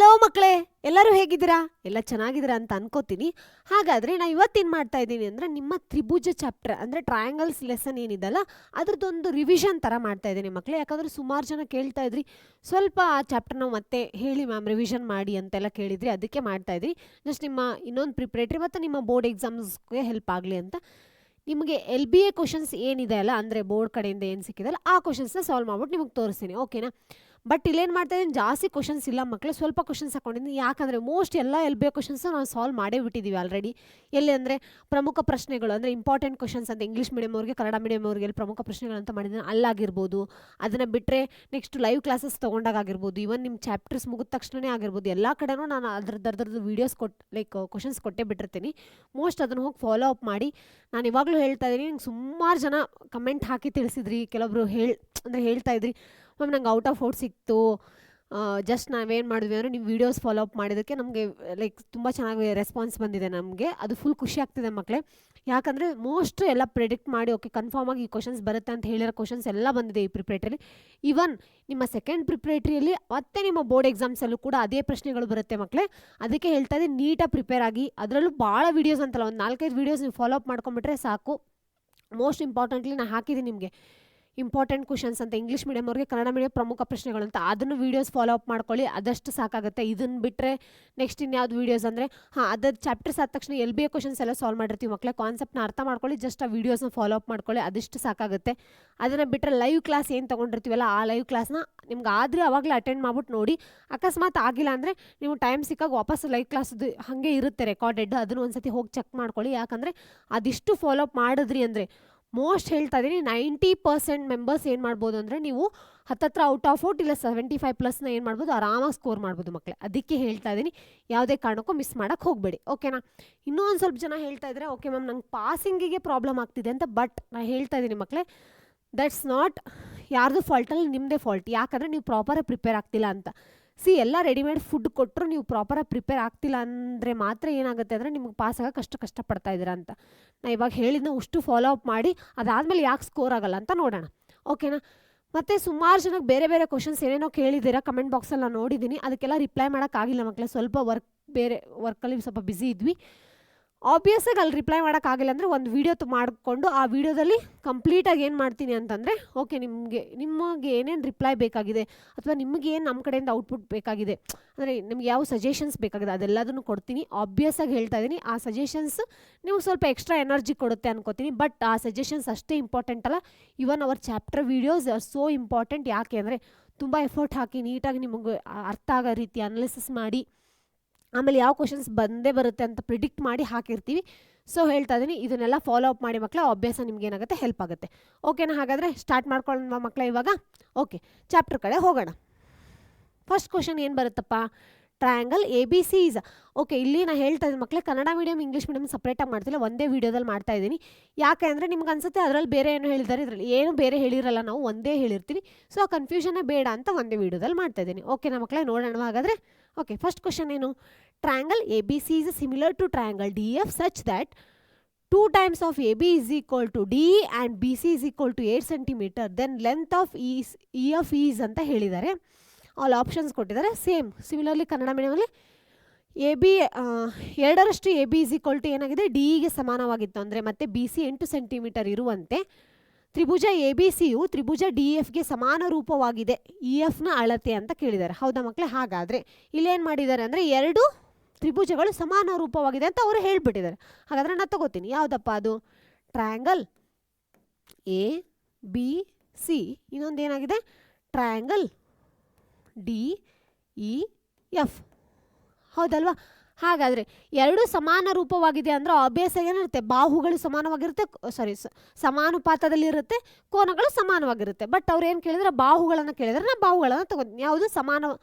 Hello ಮಕ್ಕಳೇ, ಎಲ್ಲರೂ ಹೇಗಿದ್ದೀರಾ? ಎಲ್ಲ ಚೆನ್ನಾಗಿದ್ದೀರಾ ಅಂತ ಅನ್ಕೋತೀನಿ. ಹಾಗಾದರೆ ನಾನು ಇವತ್ತೇನು ಮಾಡ್ತಾ ಇದ್ದೀನಿ ಅಂದರೆ ನಿಮ್ಮ ತ್ರಿಭುಜ ಚಾಪ್ಟರ್ ಅಂದರೆ ಟ್ರಯಾಂಗಲ್ಸ್ ಲೆಸನ್ ಏನಿದೆಲ್ಲ ಅದರದ್ದೊಂದು ರಿವಿಷನ್ ಥರ ಮಾಡ್ತಾ ಇದ್ದೀನಿ ಮಕ್ಕಳೇ. ಯಾಕಂದರೆ ಸುಮಾರು ಜನ ಕೇಳ್ತಾ ಇದ್ರಿ, ಸ್ವಲ್ಪ ಆ ಚಾಪ್ಟರ್ನ ಮತ್ತೆ ಹೇಳಿ ಮ್ಯಾಮ್ ರಿವಿಷನ್ ಮಾಡಿ ಅಂತೆಲ್ಲ ಕೇಳಿದ್ರಿ, ಅದಕ್ಕೆ ಮಾಡ್ತಾ ಇದ್ರಿ. ಜಸ್ಟ್ ನಿಮ್ಮ ಇನ್ನೊಂದು ಪ್ರಿಪ್ರೇಟ್ರಿ ಮತ್ತು ನಿಮ್ಮ ಬೋರ್ಡ್ ಎಕ್ಸಾಮ್ಸ್ಗೆ ಹೆಲ್ಪ್ ಆಗಲಿ ಅಂತ. ನಿಮಗೆ LBA ಕ್ವಶನ್ಸ್ ಏನಿದೆ ಅಲ್ಲ, ಅಂದರೆ ಬೋರ್ಡ್ ಕಡೆಯಿಂದ ಏನು ಸಿಕ್ಕಿದಲ್ಲ ಆ ಕ್ವಶನ್ಸ್ನ ಸಾಲ್ವ್ ಮಾಡ್ಬಿಟ್ಟು ನಿಮಗೆ ತೋರಿಸ್ತೀನಿ, ಓಕೆನಾ? ಬಟ್ ಇಲ್ಲೇನು ಮಾಡ್ತಾ ಇದ್ದೀನಿ, ಜಾಸ್ತಿ ಕ್ವಶನ್ಸ್ ಇಲ್ಲ ಮಕ್ಕಳು, ಸ್ವಲ್ಪ ಕ್ವಶನ್ಸ್ ಹಾಕೊಂಡಿದ್ದೀನಿ. ಯಾಕಂದರೆ ಮೋಸ್ಟ್ ಎಲ್ಲ LBA ಕ್ವಶನ್ಸ್ ನಾವು ಸಾಲ್ವ್ ಮಾಡೇ ಬಿಟ್ಟಿದ್ದೀವಿ ಆಲ್ರೆಡಿ. ಎಲ್ಲಿ ಅಂದರೆ ಪ್ರಮುಖ ಪ್ರಶ್ನೆಗಳು ಅಂದರೆ ಇಂಪಾರ್ಟೆಂಟ್ ಕ್ವಶನ್ಸ್ ಅಂತ ಇಂಗ್ಲೀಷ್ ಮೀಡಿಯಮ್ ಅವ್ರಿಗೆ, ಕನ್ನಡ ಮೀಡಿಯಮ್ ಅವ್ರಿಗೆ ಎಲ್ಲಿ ಪ್ರಮುಖ ಪ್ರಶ್ನೆಗಳು ಅಂತ ಮಾಡಿದ್ದೀನಿ ಅಲ್ಲಾಗಿರ್ಬೋದು. ಅದನ್ನು ಬಿಟ್ಟರೆ ನೆಕ್ಸ್ಟ್ ಲೈವ್ ಕ್ಲಾಸಸ್ ತೊಗೊಂಡಾಗಿರ್ಬೋದು, ಇವನ್ ನಿಮ್ಮ ಚಾಪ್ಟರ್ಸ್ ಮುಗಿದ ತಕ್ಷಣವೇ ಆಗಿರ್ಬೋದು, ಎಲ್ಲ ಕಡೆನೂ ನಾನು ಅದ್ರದ್ದು ವೀಡಿಯೋಸ್ ಕ್ವಶನ್ಸ್ ಕೊಟ್ಟೇ ಬಿಟ್ಟಿರ್ತೀನಿ. ಮೋಸ್ಟ್ ಅದನ್ನು ಹೋಗಿ ಫಾಲೋ ಅಪ್ ಮಾಡಿ. ನಾನು ಇವಾಗಲೂ ಹೇಳ್ತಾ ಇದ್ದೀನಿ, ನಂಗೆ ಸುಮಾರು ಜನ ಕಮೆಂಟ್ ಹಾಕಿ ತಿಳಿಸಿದ್ರಿ, ಕೆಲವೊಬ್ರು ಹೇಳ್ತಾ ಇದ್ರಿ ಮ್ಯಾಮ್ ನಂಗೆ ಔಟ್ ಆಫ್ ಔಟ್ ಸಿಕ್ತು, ಜಸ್ಟ್ ನಾವೇನು ಮಾಡಿದ್ವಿ ಅಂದರೆ ನೀವು ವೀಡಿಯೋಸ್ ಫಾಲೋ ಅಪ್ ಮಾಡಿದ್ದಕ್ಕೆ ನಮಗೆ ತುಂಬ ಚೆನ್ನಾಗಿ ರೆಸ್ಪಾನ್ಸ್ ಬಂದಿದೆ ನಮಗೆ. ಅದು ಫುಲ್ ಖುಷಿ ಆಗ್ತಿದೆ ಮಕ್ಕಳೇ. ಯಾಕಂದರೆ ಮೋಸ್ಟ್ ಎಲ್ಲ ಪ್ರೆಡಿಕ್ಟ್ ಮಾಡಿ ಓಕೆ ಕನ್ಫರ್ಮ್ ಆಗಿ ಈ ಕ್ವಶನ್ಸ್ ಬರುತ್ತೆ ಅಂತ ಹೇಳಿರೋ ಕ್ವಶನ್ಸ್ ಎಲ್ಲ ಬಂದಿದೆ ಈ ಪ್ರಿಪ್ರೇಟ್ರಿಯಲ್ಲಿ. ಈವನ್ ನಿಮ್ಮ ಸೆಕೆಂಡ್ ಪ್ರಿಪ್ರೇಟ್ರಿಯಲ್ಲಿ ಮತ್ತು ನಿಮ್ಮ ಬೋರ್ಡ್ ಎಕ್ಸಾಮ್ಸಲ್ಲೂ ಕೂಡ ಅದೇ ಪ್ರಶ್ನೆಗಳು ಬರುತ್ತೆ ಮಕ್ಕಳೇ. ಅದಕ್ಕೆ ಹೇಳ್ತಾ ಇದ್ದೀನಿ, ನೀಟಾಗಿ ಪ್ರಿಪೇರ್ ಆಗಿ. ಅದರಲ್ಲೂ ಭಾಳ ವೀಡಿಯೋಸ್ ಅಂತಲ್ಲ, ಒಂದು 4-5 ವೀಡಿಯೋಸ್ ನೀವು ಫಾಲೋ ಅಪ್ ಮಾಡ್ಕೊಂಬಿಟ್ರೆ ಸಾಕು. ಮೋಸ್ಟ್ ಇಂಪಾರ್ಟೆಂಟ್ಲಿ ನಾನು ಹಾಕಿದ್ದೀನಿ ನಿಮಗೆ ಇಂಪಾರ್ಟೆಂಟ್ ಕ್ವಶನ್ಸ್ ಅಂತ ಇಂಗ್ಲೀಷ್ ಮೀಡಿಯಮ್ ಅವ್ರಿಗೆ, ಕನ್ನಡ ಮೀಡಿಯಮ್ ಪ್ರಮುಖ ಪ್ರಶ್ನೆಗಳು ಅಂತ. ಅದನ್ನು ವೀಡಿಯೋಸ್ ಫಾಲೋ ಅಪ್ ಮಾಡ್ಕೊಳ್ಳಿ, ಅದಷ್ಟು ಸಾಕಾಗುತ್ತೆ. ಇದನ್ನು ಬಿಟ್ಟರೆ ನೆಕ್ಸ್ಟ್ ಇನ್ಯಾವುದು ವೀಡಿಯೋಸ್ ಅಂದರೆ ಅದರ ಚಾಪ್ಟರ್ಸ್ ಆದ ತಕ್ಷಣ LBA ಕ್ವಶನ್ಸ್ ಎಲ್ಲ ಸಾಲ್ವ್ ಮಾಡಿರ್ತೀವಿ ಮಕ್ಕಳೇ. ಕಾನ್ಸೆಪ್ಟ್ನ ಅರ್ಥ ಮಾಡ್ಕೊಳ್ಳಿ, ಜಸ್ಟ್ ಆ ವೀಡಿಯೋಸ್ನ ಫಾಲೋ ಅಪ್ ಮಾಡ್ಕೊಳ್ಳಿ, ಅದಷ್ಟು ಸಾಕಾಗುತ್ತೆ. ಅದನ್ನು ಬಿಟ್ಟರೆ ಲೈವ್ ಕ್ಲಾಸ್ ಏನು ತೊಗೊಂಡಿರ್ತೀವಲ್ಲ ಆ ಲೈವ್ ಕ್ಲಾಸ್ನ ನಿಮ್ಗೆ ಆದರೆ ಅವಾಗಲೇ ಅಟೆಂಡ್ ಮಾಡ್ಬಿಟ್ಟು ನೋಡಿ. ಅಕಸ್ಮಾತ್ ಆಗಿಲ್ಲ ಅಂದರೆ ನೀವು ಟೈಮ್ ಸಿಕ್ಕಾಗ ವಾಪಸ್ ಲೈವ್ ಕ್ಲಾಸ್ದು ಹಾಗೆ ಇರುತ್ತೆ ರೆಕಾರ್ಡೆಡ್, ಅದನ್ನು ಒಂದು ಸತಿ ಹೋಗಿ ಚೆಕ್ ಮಾಡ್ಕೊಳ್ಳಿ. ಯಾಕಂದರೆ ಅದಿಷ್ಟು ಫಾಲೋ ಅಪ್ ಮಾಡಿದ್ರಿ ಅಂದರೆ ಮೋಸ್ಟ್ ಹೇಳ್ತಾ ಇದ್ದೀನಿ 90% ಮೆಂಬರ್ಸ್ ಏನು ಮಾಡ್ಬೋದು ಅಂದರೆ ನೀವು ಹತ್ತತ್ರ ಔಟ್ ಆಫ್ ಔಟ್ ಇಲ್ಲ 75+ ಏನು ಮಾಡ್ಬೋದು, ಆರಾಮಾಗಿ ಸ್ಕೋರ್ ಮಾಡ್ಬೋದು ಮಕ್ಕಳೇ. ಅದಕ್ಕೆ ಹೇಳ್ತಾ ಇದ್ದೀನಿ, ಯಾವುದೇ ಕಾರಣಕ್ಕೂ ಮಿಸ್ ಮಾಡೋಕ್ಕೆ ಹೋಗಬೇಡಿ, ಓಕೆನಾ? ಇನ್ನೂ ಒಂದು ಸ್ವಲ್ಪ ಜನ ಹೇಳ್ತಾ ಇದ್ದಾರೆ, ಓಕೆ ಮ್ಯಾಮ್ ನಂಗೆ ಪಾಸಿಂಗಿಗೆ ಪ್ರಾಬ್ಲಮ್ ಆಗ್ತಿದೆ ಅಂತ. ಬಟ್ ನಾನು ಹೇಳ್ತಾ ಇದ್ದೀನಿ ಮಕ್ಕಳೇ, ದಟ್ಸ್ ನಾಟ್ ಯಾರ್ದು ಫಾಲ್ಟಲ್ಲಿ ನಿಮ್ಮದೇ ಫಾಲ್ಟ್. ಯಾಕಂದರೆ ನೀವು ಪ್ರಾಪರಾಗಿ ಪ್ರಿಪೇರ್ ಆಗ್ತಿಲ್ಲ ಅಂತ. ಎಲ್ಲ ರೆಡಿಮೇಡ್ ಫುಡ್ ಕೊಟ್ಟರು ನೀವು ಪ್ರಾಪರಾಗಿ ಪ್ರಿಪೇರ್ ಆಗ್ತಿಲ್ಲ ಅಂದರೆ ಮಾತ್ರ ಏನಾಗುತ್ತೆ ಅಂದರೆ ನಿಮಗೆ ಪಾಸ್ ಆಗೋಕೆ ಕಷ್ಟಪಡ್ತಾ ಇದ್ದೀರಾ ಅಂತ. ನಾನು ಇವಾಗ ಹೇಳಿದ್ನ ಅಷ್ಟು ಫಾಲೋ ಅಪ್ ಮಾಡಿ, ಅದಾದಮೇಲೆ ಯಾಕೆ ಸ್ಕೋರ್ ಆಗಲ್ಲ ಅಂತ ನೋಡೋಣ, ಓಕೆನಾ? ಮತ್ತು ಸುಮಾರು ಜನಕ್ಕೆ ಬೇರೆ ಬೇರೆ ಕ್ವಶನ್ಸ್ ಏನೇನೋ ಕೇಳಿದ್ದೀರಾ ಕಮೆಂಟ್ ಬಾಕ್ಸಲ್ಲಿ ನಾನು ನೋಡಿದ್ದೀನಿ. ಅದಕ್ಕೆಲ್ಲ ರಿಪ್ಲೈ ಮಾಡೋಕ್ಕಾಗಿಲ್ಲ ಮಕ್ಕಳೇ, ಸ್ವಲ್ಪ ವರ್ಕಲ್ಲಿ ಸ್ವಲ್ಪ ಬ್ಯುಸಿ ಇದ್ವಿ. ಆಬ್ವಿಯಸ್ಸಾಗಿ ಅಲ್ಲಿ ರಿಪ್ಲೈ ಮಾಡೋಕ್ಕಾಗಿಲ್ಲ ಅಂದರೆ ಒಂದು ವೀಡಿಯೋ ಮಾಡಿಕೊಂಡು ಆ ವೀಡಿಯೋದಲ್ಲಿ ಕಂಪ್ಲೀಟಾಗಿ ಏನು ಮಾಡ್ತೀನಿ ಅಂತಂದರೆ, ಓಕೆ ನಿಮಗೆ ಏನೇನು ರಿಪ್ಲೈ ಬೇಕಾಗಿದೆ ಅಥವಾ ನಿಮಗೇನು ನಮ್ಮ ಕಡೆಯಿಂದ ಔಟ್ಪುಟ್ ಬೇಕಾಗಿದೆ, ಅಂದರೆ ನಿಮ್ಗೆ ಯಾವ ಸಜೆಷನ್ಸ್ ಬೇಕಾಗಿದೆ ಅದೆಲ್ಲದನ್ನು ಕೊಡ್ತೀನಿ. ಆಬ್ವಿಯಸ್ಸಾಗಿ ಹೇಳ್ತಾ ಇದ್ದೀನಿ, ಆ ಸಜೆಷನ್ಸ್ ನೀವು ಸ್ವಲ್ಪ ಎಕ್ಸ್ಟ್ರಾ ಎನರ್ಜಿ ಕೊಡುತ್ತೆ ಅನ್ಕೋತೀನಿ. ಬಟ್ ಆ ಸಜೆಷನ್ಸ್ ಅಷ್ಟೇ ಇಂಪಾರ್ಟೆಂಟ್ ಅಲ್ಲ, even our chapter videos are so important. ಯಾಕೆ ಅಂದರೆ ತುಂಬ ಎಫರ್ಟ್ ಹಾಕಿ ನೀಟಾಗಿ ನಿಮಗೆ ಅರ್ಥ ಆಗೋ ರೀತಿ ಅನಾಲಿಸಿಸ್ ಮಾಡಿ, ಆಮೇಲೆ ಯಾವ ಕ್ವಶನ್ಸ್ ಬಂದೇ ಬರುತ್ತೆ ಅಂತ ಪ್ರಿಡಿಕ್ಟ್ ಮಾಡಿ ಹಾಕಿರ್ತೀವಿ. ಸೊ ಹೇಳ್ತಾ ಇದ್ದೀನಿ, ಇದನ್ನೆಲ್ಲ ಫಾಲೋ ಅಪ್ ಮಾಡಿ ಮಕ್ಕಳ, ಅಭ್ಯಾಸ ನಿಮ್ಗೆ ಏನಾಗುತ್ತೆ ಹೆಲ್ಪ್ ಆಗುತ್ತೆ, ಓಕೆನಾ? ಹಾಗಾದರೆ ಸ್ಟಾರ್ಟ್ ಮಾಡ್ಕೊಳ್ಳೋಣ ಮಕ್ಕಳ ಇವಾಗ. ಓಕೆ, ಚಾಪ್ಟರ್ ಕಡೆ ಹೋಗೋಣ. ಫಸ್ಟ್ ಕ್ವಶನ್ ಏನು ಬರುತ್ತಪ್ಪ, ಟ್ರಯಾಂಗಲ್ ABC ಈಸ್. ಓಕೆ, ಇಲ್ಲಿ ನಾನು ಹೇಳ್ತಾ ಇದ್ದೀನಿ ಮಕ್ಕಳೇ, ಕನ್ನಡ ಮೀಡಿಯಮ್ ಇಂಗ್ಲೀಷ್ ಮೀಡಿಯಮ್ ಸಪ್ರೇಟಾಗಿ ಮಾಡ್ತಿಲ್ಲ, ಒಂದೇ ವೀಡಿಯೋದಲ್ಲಿ ಮಾಡ್ತಾ ಇದ್ದೀನಿ. ಯಾಕೆ ಅಂದರೆ ನಿಮ್ಗೆ ಅನ್ಸುತ್ತೆ ಅದರಲ್ಲಿ ಬೇರೆ ಏನು ಹೇಳಿದ್ದಾರೆ, ಇದರಲ್ಲಿ ಏನು ಬೇರೆ ಹೇಳಿರಲ್ಲ, ನಾವು ಒಂದೇ ಹೇಳಿರ್ತೀವಿ. ಸೊ ಆ ಕನ್ಫ್ಯೂಷನ್ನೇ ಬೇಡ ಅಂತ ಒಂದೇ ವೀಡಿಯೋದಲ್ಲಿ ಮಾಡ್ತಾ ಇದ್ದೀನಿ, ಓಕೆನಾ ಮಕ್ಕಳೇ? ನೋಡೋಣ ಹಾಗಾದರೆ. ಓಕೆ, ಫಸ್ಟ್ ಕ್ವಶನ್ ಏನು, triangle ABC is similar to triangle DF such that 2 times of AB is equal to D and BC is equal to 8 cm, then length of EF is ಅಂತ ಹೇಳಿದ್ದಾರೆ. ಆಲ್ ಆಪ್ಷನ್ಸ್ ಕೊಟ್ಟಿದ್ದಾರೆ. Similarly Kannada ಮೀಡಿಯಮಲ್ಲಿ AB 2 AB is equal to ಏನಾಗಿದೆ, ಡಿಗೆ ಸಮಾನವಾಗಿತ್ತು ಅಂದರೆ, ಮತ್ತು BC 8 cm ಇರುವಂತೆ ತ್ರಿಭುಜ ABCಯು ತ್ರಿಭುಜ DFಗೆ ಸಮಾನ ರೂಪವಾಗಿದೆ, EFನ ಅಳತೆ ಅಂತ ಕೇಳಿದ್ದಾರೆ. ಹೌದಾ ಮಕ್ಕಳೇ? ಹಾಗಾದರೆ ಇಲ್ಲೇನು ಮಾಡಿದ್ದಾರೆ ಅಂದರೆ, 2 ತ್ರಿಭುಜಗಳು ಸಮಾನ ರೂಪವಾಗಿದೆ ಅಂತ ಅವರು ಹೇಳಿಬಿಟ್ಟಿದ್ದಾರೆ. ಹಾಗಾದರೆ ನಾನು ತಗೋತೀನಿ, ಯಾವುದಪ್ಪ ಅದು, ಟ್ರಯಾಂಗಲ್ ABC, ಇನ್ನೊಂದು ಏನಾಗಿದೆ ಟ್ರಯಾಂಗಲ್ DEF, ಹೌದಲ್ವಾ? ಹಾಗಾದರೆ 2 ಸಮಾನ ರೂಪವಾಗಿದೆ ಅಂದರೆ ಆಬ್ವಿಯಸ್ ಏನಿರುತ್ತೆ, ಬಾಹುಗಳು ಸಮಾನವಾಗಿರುತ್ತೆ, ಸಮಾನುಪಾತದಲ್ಲಿರುತ್ತೆ, ಕೋನಗಳು ಸಮಾನವಾಗಿರುತ್ತೆ. ಬಟ್ ಅವ್ರು ಏನು ಕೇಳಿದ್ರೆ ಬಾಹುಗಳನ್ನು ಕೇಳಿದರೆ ನಾನು ಬಾಹುಗಳನ್ನು ತಗೋತೀನಿ. ಯಾವುದು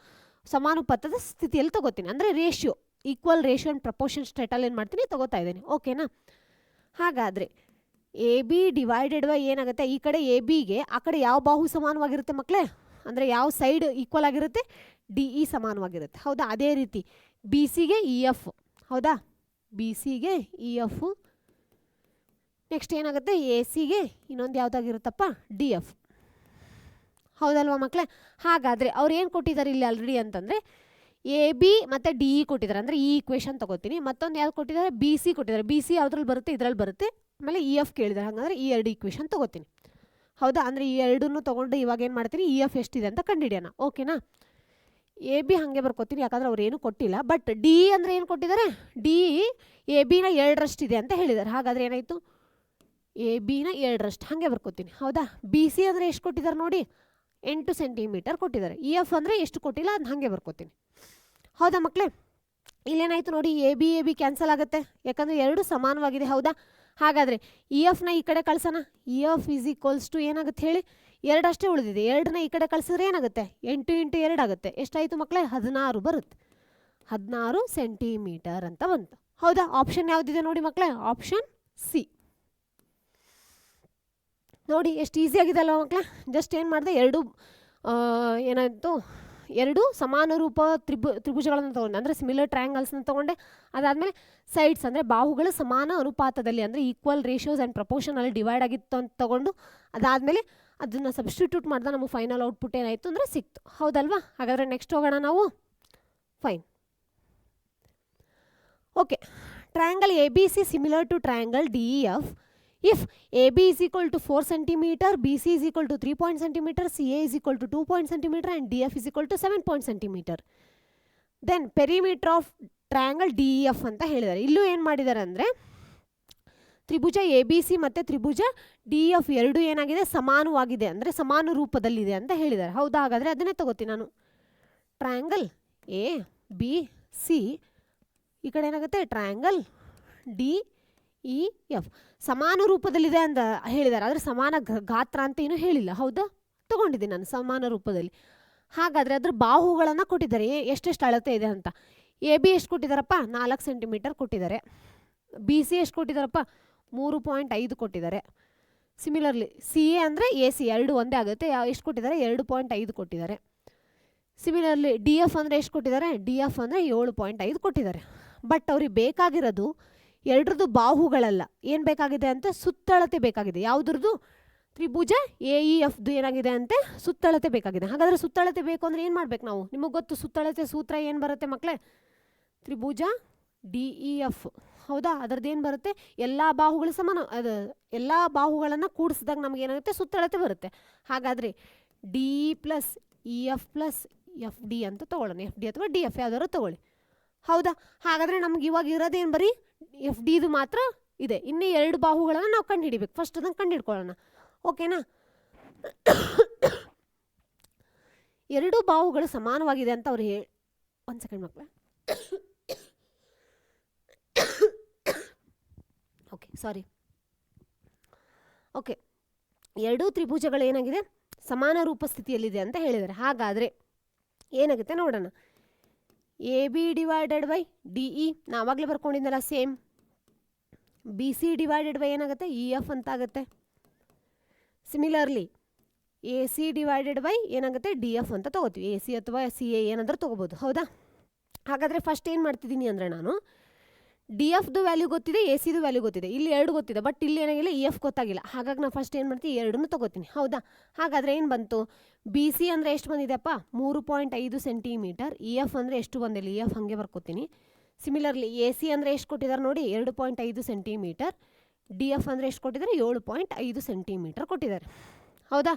ಸಮಾನುಪಾತದ ಸ್ಥಿತಿಯಲ್ಲಿ ತಗೋತೀನಿ, ಅಂದರೆ ratio, equal ratio and proportion ಸ್ಟೇಟಲ್ಲಿ ಏನು ಮಾಡ್ತೀನಿ ತಗೋತಾ ಇದ್ದೀನಿ, ಓಕೆನಾ? ಹಾಗಾದರೆ AB ಡಿವೈಡೆಡ್ ಬೈ ಏನಾಗುತ್ತೆ, ಈ ಕಡೆ ABಗೆ ಆ ಕಡೆ ಯಾವ ಬಾಹು ಸಮಾನವಾಗಿರುತ್ತೆ ಮಕ್ಕಳೇ, ಅಂದರೆ ಯಾವ ಸೈಡ್ ಈಕ್ವಲ್ ಆಗಿರುತ್ತೆ, DE ಸಮಾನವಾಗಿರುತ್ತೆ, ಹೌದಾ? ಅದೇ ರೀತಿ BCಗೆ EF, ಹೌದಾ? BCಗೆ EF. ನೆಕ್ಸ್ಟ್ ಏನಾಗುತ್ತೆ, ACಗೆ ಇನ್ನೊಂದು ಯಾವುದಾಗಿರುತ್ತಪ್ಪ, DF, ಹೌದಲ್ವಾ ಮಕ್ಕಳೇ? ಹಾಗಾದರೆ ಅವ್ರು ಏನು ಕೊಟ್ಟಿದ್ದಾರೆ ಇಲ್ಲಿ ಆಲ್ರೆಡಿ ಅಂತಂದರೆ, ಎ ಬಿ ಮತ್ತು ಡಿ ಇ ಕೊಟ್ಟಿದ್ದಾರೆ, ಅಂದರೆ ಈ ಇಕ್ವೇಷನ್ ತೊಗೋತೀನಿ. ಮತ್ತೊಂದು ಯಾವ್ದು ಕೊಟ್ಟಿದ್ದಾರೆ, ಬಿ ಸಿ ಕೊಟ್ಟಿದ್ದಾರೆ. ಬಿ ಸಿ ಯಾವುದ್ರಲ್ಲಿ ಬರುತ್ತೆ, ಇದರಲ್ಲಿ ಬರುತ್ತೆ. ಆಮೇಲೆ ಇ ಎಫ್ ಕೇಳಿದ್ದಾರೆ, ಹಾಗಾದರೆ ಈ ಎರಡು ಇಕ್ವೇಷನ್ ತೊಗೋತೀನಿ. ಹೌದಾ, ಅಂದರೆ ಈ ಎರಡನ್ನೂ ತೊಗೊಂಡು ಇವಾಗ ಏನು ಮಾಡ್ತೀನಿ, ಇ ಎಫ್ ಎಷ್ಟಿದೆ ಅಂತ ಕಂಡುಹಿಡಿಯೋಣ. ಓಕೆನಾ. ಎ ಬಿ ಹಾಗೆ ಬರ್ಕೋತೀನಿ, ಯಾಕಂದರೆ ಅವ್ರು ಏನೂ ಕೊಟ್ಟಿಲ್ಲ. ಬಟ್ ಡಿ ಇ ಅಂದರೆ ಏನು ಕೊಟ್ಟಿದ್ದಾರೆ, ಡಿ ಇ ಎ ಬಿನ 2ರಷ್ಟಿದೆ ಅಂತ ಹೇಳಿದ್ದಾರೆ. ಹಾಗಾದರೆ ಏನಾಯಿತು, ಎ ಬಿನ 2ರಷ್ಟು ಹಾಗೆ ಬರ್ಕೋತೀನಿ. ಹೌದಾ. ಬಿ ಸಿ ಅಂದರೆ ಎಷ್ಟು ಕೊಟ್ಟಿದ್ದಾರೆ ನೋಡಿ, 8 ಸೆಂಟಿಮೀಟರ್ ಕೊಟ್ಟಿದ್ದಾರೆ. ಇ ಎಫ್ ಅಂದರೆ ಎಷ್ಟು ಕೊಟ್ಟಿಲ್ಲ ಅದನ್ನ ಹಾಗೆ ಬರ್ಕೋತೀನಿ. ಹೌದಾ ಮಕ್ಕಳೇ, ಇಲ್ಲೇನಾಯಿತು ನೋಡಿ, ಎ ಬಿ ಕ್ಯಾನ್ಸಲ್ ಆಗುತ್ತೆ, ಯಾಕಂದರೆ ಎರಡು ಸಮಾನವಾಗಿದೆ. ಹೌದಾ. ಹಾಗಾದರೆ ಇ ಎಫ್ನ ಈ ಕಡೆ ಕಳ್ಸೋಣ. E F is equals to ಏನಾಗುತ್ತೆ ಹೇಳಿ, 2 ಅಷ್ಟೇ ಉಳಿದಿದೆ. 2ನ ಈ ಕಡೆ ಕಳಿಸಿದ್ರೆ ಏನಾಗುತ್ತೆ, 8 × 2 ಆಗುತ್ತೆ. ಎಷ್ಟಾಯಿತು ಮಕ್ಕಳೇ, 16 ಬರುತ್ತೆ. 16 ಸೆಂಟಿಮೀಟರ್ ಅಂತ ಬಂತು. ಹೌದಾ. ಆಪ್ಷನ್ ಯಾವುದಿದೆ ನೋಡಿ ಮಕ್ಕಳೇ, ಆಪ್ಷನ್ ಸಿ. ನೋಡಿ ಎಷ್ಟು ಈಸಿಯಾಗಿದೆ ಅಲ್ವ ಮಕ್ಕಳೇ. ಜಸ್ಟ್ ಏನು ಮಾಡಿದೆ, ಏನಾಯಿತು, 2 ಸಮಾನ ರೂಪ ತ್ರಿಭುಜಗಳನ್ನು ತೊಗೊಂಡೆ, ಅಂದರೆ ಸಿಮಿಲರ್ ಟ್ರಯಾಂಗಲ್ಸ್ನ ತೊಗೊಂಡೆ. ಅದಾದಮೇಲೆ ಸೈಡ್ಸ್ ಅಂದರೆ ಬಾಹುಗಳು ಸಮಾನ ಅನುಪಾತದಲ್ಲಿ, ಅಂದರೆ ಈಕ್ವಲ್ ರೇಷಿಯೋಸ್ ಆ್ಯಂಡ್ ಪ್ರಪೋರ್ಷನಲ್ಲಿ ಡಿವೈಡ್ ಆಗಿತ್ತು ಅಂತ ತೊಗೊಂಡು, ಅದಾದಮೇಲೆ ಅದನ್ನು ಸಬ್ಸ್ಟಿಟ್ಯೂಟ್ ಮಾಡಿದ ನಮಗೆ ಫೈನಲ್ ಔಟ್ಪುಟ್ ಏನಾಯಿತು ಅಂದರೆ ಸಿಕ್ತು. ಹೌದಲ್ವಾ. ಹಾಗಾದರೆ ನೆಕ್ಸ್ಟ್ ಹೋಗೋಣ ನಾವು. Fine. Okay. Triangle A B C similar to triangle D E F if AB is equal to 4 cm, BC is equal to 3 cm, CA is equal to 2 cm and DF is equal to 7 cm. Then perimeter of triangle DEF ಅಂತ ಹೇಳಿದ್ದಾರೆ. ಇಲ್ಲೂ ಏನು ಮಾಡಿದ್ದಾರೆ ಅಂದರೆ ತ್ರಿಭುಜ A B C ಮತ್ತು ತ್ರಿಭುಜ D F ಎರಡು ಏನಾಗಿದೆ, ಸಮಾನವಾಗಿದೆ, ಅಂದರೆ ಸಮಾನ ರೂಪದಲ್ಲಿದೆ ಅಂತ ಹೇಳಿದ್ದಾರೆ. ಹೌದಾ. ಹಾಗಾದರೆ ಅದನ್ನೇ ತಗೋತೀನಿ ನಾನು. ಟ್ರಯಾಂಗಲ್ ಎ ಬಿ ಸಿ, ಈ ಕಡೆ ಏನಾಗುತ್ತೆ ಟ್ರಯಾಂಗಲ್ ಡಿ ಇ ಎಫ್ ಸಮಾನ ರೂಪದಲ್ಲಿದೆ ಅಂತ ಹೇಳಿದ್ದಾರೆ. ಆದರೆ ಸಮಾನ ಗಾತ್ರ ಅಂತ ಏನೂ ಹೇಳಿಲ್ಲ. ಹೌದಾ. ತೊಗೊಂಡಿದ್ದೀನಿ ನಾನು ಸಮಾನ ರೂಪದಲ್ಲಿ. ಹಾಗಾದರೆ ಅದ್ರ ಬಾಹುಗಳನ್ನು ಕೊಟ್ಟಿದ್ದಾರೆ, ಎಷ್ಟೆಷ್ಟು ಅಳತೆ ಇದೆ ಅಂತ. ಎ ಬಿ ಎಷ್ಟು ಕೊಟ್ಟಿದ್ದಾರಪ್ಪ, 4 ಸೆಂಟಿಮೀಟರ್ ಕೊಟ್ಟಿದ್ದಾರೆ. ಬಿ ಸಿ ಎಷ್ಟು ಕೊಟ್ಟಿದ್ದಾರಪ್ಪ, 3.5 ಕೊಟ್ಟಿದ್ದಾರೆ. ಸಿಮಿಲರ್ಲಿ ಸಿ ಎ ಅಂದರೆ ಎ ಸಿ ಎರಡು ಒಂದೇ ಆಗುತ್ತೆ, ಎಷ್ಟು ಕೊಟ್ಟಿದ್ದಾರೆ, 2.5 ಕೊಟ್ಟಿದ್ದಾರೆ. ಸಿಮಿಲರ್ಲಿ ಡಿ ಎಫ್ ಅಂದರೆ ಎಷ್ಟು ಕೊಟ್ಟಿದ್ದಾರೆ, ಡಿ ಎಫ್ ಅಂದರೆ 7.5 ಕೊಟ್ಟಿದ್ದಾರೆ. ಬಟ್ ಅವ್ರಿಗೆ ಬೇಕಾಗಿರೋದು ಎರಡರದ್ದು ಬಾಹುಗಳಲ್ಲ, ಏನು ಬೇಕಾಗಿದೆ ಅಂತ ಸುತ್ತಳತೆ ಬೇಕಾಗಿದೆ. ಯಾವುದ್ರದ್ದು, ತ್ರಿಭುಜ ಎ ಇ ಎಫ್ದು ಏನಾಗಿದೆ ಅಂತೆ, ಸುತ್ತಳತೆ ಬೇಕಾಗಿದೆ. ಹಾಗಾದರೆ ಸುತ್ತಳತೆ ಬೇಕು ಅಂದರೆ ಏನು ಮಾಡ್ಬೇಕು ನಾವು, ನಿಮಗೆ ಗೊತ್ತು ಸುತ್ತಳತೆ ಸೂತ್ರ ಏನು ಬರುತ್ತೆ ಮಕ್ಕಳೇ, ತ್ರಿಭುಜ ಡಿ ಇ ಎಫ್. ಹೌದಾ. ಅದರದ್ದು ಏನು ಬರುತ್ತೆ, ಎಲ್ಲ ಬಾಹುಗಳು ಸಮಾನ, ಅದು ಎಲ್ಲ ಬಾಹುಗಳನ್ನು ಕೂಡಿಸಿದಾಗ ನಮ್ಗೆ ಏನಾಗುತ್ತೆ, ಸುತ್ತಳತೆ ಬರುತ್ತೆ. ಹಾಗಾದರೆ D E plus E F plus F D ಅಂತ ತೊಗೊಳ್ಳೋಣ. ಎಫ್ ಡಿ ಅಥವಾ ಡಿ ಎಫ್ ಯಾವ್ದಾದ್ರು ತೊಗೊಳ್ಳಿ. ಹೌದಾ. ಹಾಗಾದರೆ ನಮ್ಗೆ ಇವಾಗ ಇರೋದೇನು, ಬರೀ ಎಫ್ ಡಿದು ಮಾತ್ರ ಇದೆ. ಇನ್ನೂ 2 ಬಾಹುಗಳನ್ನು ನಾವು ಕಂಡು ಹಿಡಿಬೇಕು. ಫಸ್ಟ್ ಅದನ್ನು ಕಂಡು ಹಿಡ್ಕೊಳ್ಳೋಣ. ಓಕೆನಾ. 2 ಬಾಹುಗಳು ಸಮಾನವಾಗಿದೆ ಅಂತ ಅವ್ರು ಒಂದು ಸೆಕೆಂಡ್ ಮಕ್ಕಳೇ. ಓಕೆ, ಸಾರಿ. ಓಕೆ, 2 ತ್ರಿಭುಜಗಳು ಏನಾಗಿದೆ, ಸಮಾನ ರೂಪ ಸ್ಥಿತಿಯಲ್ಲಿದೆ ಅಂತ ಹೇಳಿದ್ದಾರೆ. ಹಾಗಾದರೆ ಏನಾಗುತ್ತೆ ನೋಡೋಣ. A B divided by D E ನಾವಾಗಲೇ ಬರ್ಕೊಂಡಿದ್ದಲ್ಲ same. B C divided by ಏನಾಗುತ್ತೆ, ಇ ಎಫ್ ಅಂತ ಆಗುತ್ತೆ. Similarly A C divided by ಏನಾಗುತ್ತೆ, ಡಿ ಎಫ್ ಅಂತ ತೊಗೋತೀವಿ. ಎ ಸಿ ಅಥವಾ ಸಿ ಎ ಏನಾದರೂ ತೊಗೋಬೋದು. ಹೌದಾ. ಹಾಗಾದರೆ ಫಸ್ಟ್ ಏನು ಮಾಡ್ತಿದ್ದೀನಿ ಅಂದರೆ, ನಾನು ಡಿ ಎಫ್ದು ವ್ಯಾಲ್ಯೂ ಗೊತ್ತಿದೆ, ಎ ಸಿದು ವ್ಯಾಲ್ಯೂ ಗೊತ್ತಿದೆ. ಇಲ್ಲಿ 2 ಗೊತ್ತಿದೆ, ಬಟ್ ಇಲ್ಲಿ ಏನಾಗಿಲ್ಲ, ಇ ಎಫ್ ಗೊತ್ತಾಗಿಲ್ಲ. ಹಾಗಾಗಿ ನಾನು ಫಸ್ಟ್ ಏನು ಮಾಡ್ತೀನಿ, 2 ತೊಗೋತೀನಿ. ಹೌದಾ. ಹಾಗಾದರೆ ಏನು ಬಂತು, ಬಿ ಸಿ ಅಂದರೆ ಎಷ್ಟು ಬಂದಿದೆಪ್ಪ, 3.5 ಸೆಂಟಿಮೀಟರ್. ಇ ಎಫ್ ಅಂದರೆ ಎಷ್ಟು ಬಂದಿಲ್ಲ, ಇ ಎಫ್ ಹಾಗೆ ಬರ್ಕೋತೀನಿ. ಸಿಮಿಲರ್ಲಿ ಎ ಸಿ ಅಂದರೆ ಎಷ್ಟು ಕೊಟ್ಟಿದ್ದಾರೆ ನೋಡಿ, 2.5 ಸೆಂಟಿಮೀಟರ್. ಡಿ ಎಫ್ ಅಂದರೆ ಎಷ್ಟು ಕೊಟ್ಟಿದ್ದಾರೆ, 7.5 ಸೆಂಟಿಮೀಟರ್ ಕೊಟ್ಟಿದ್ದಾರೆ. ಹೌದಾ.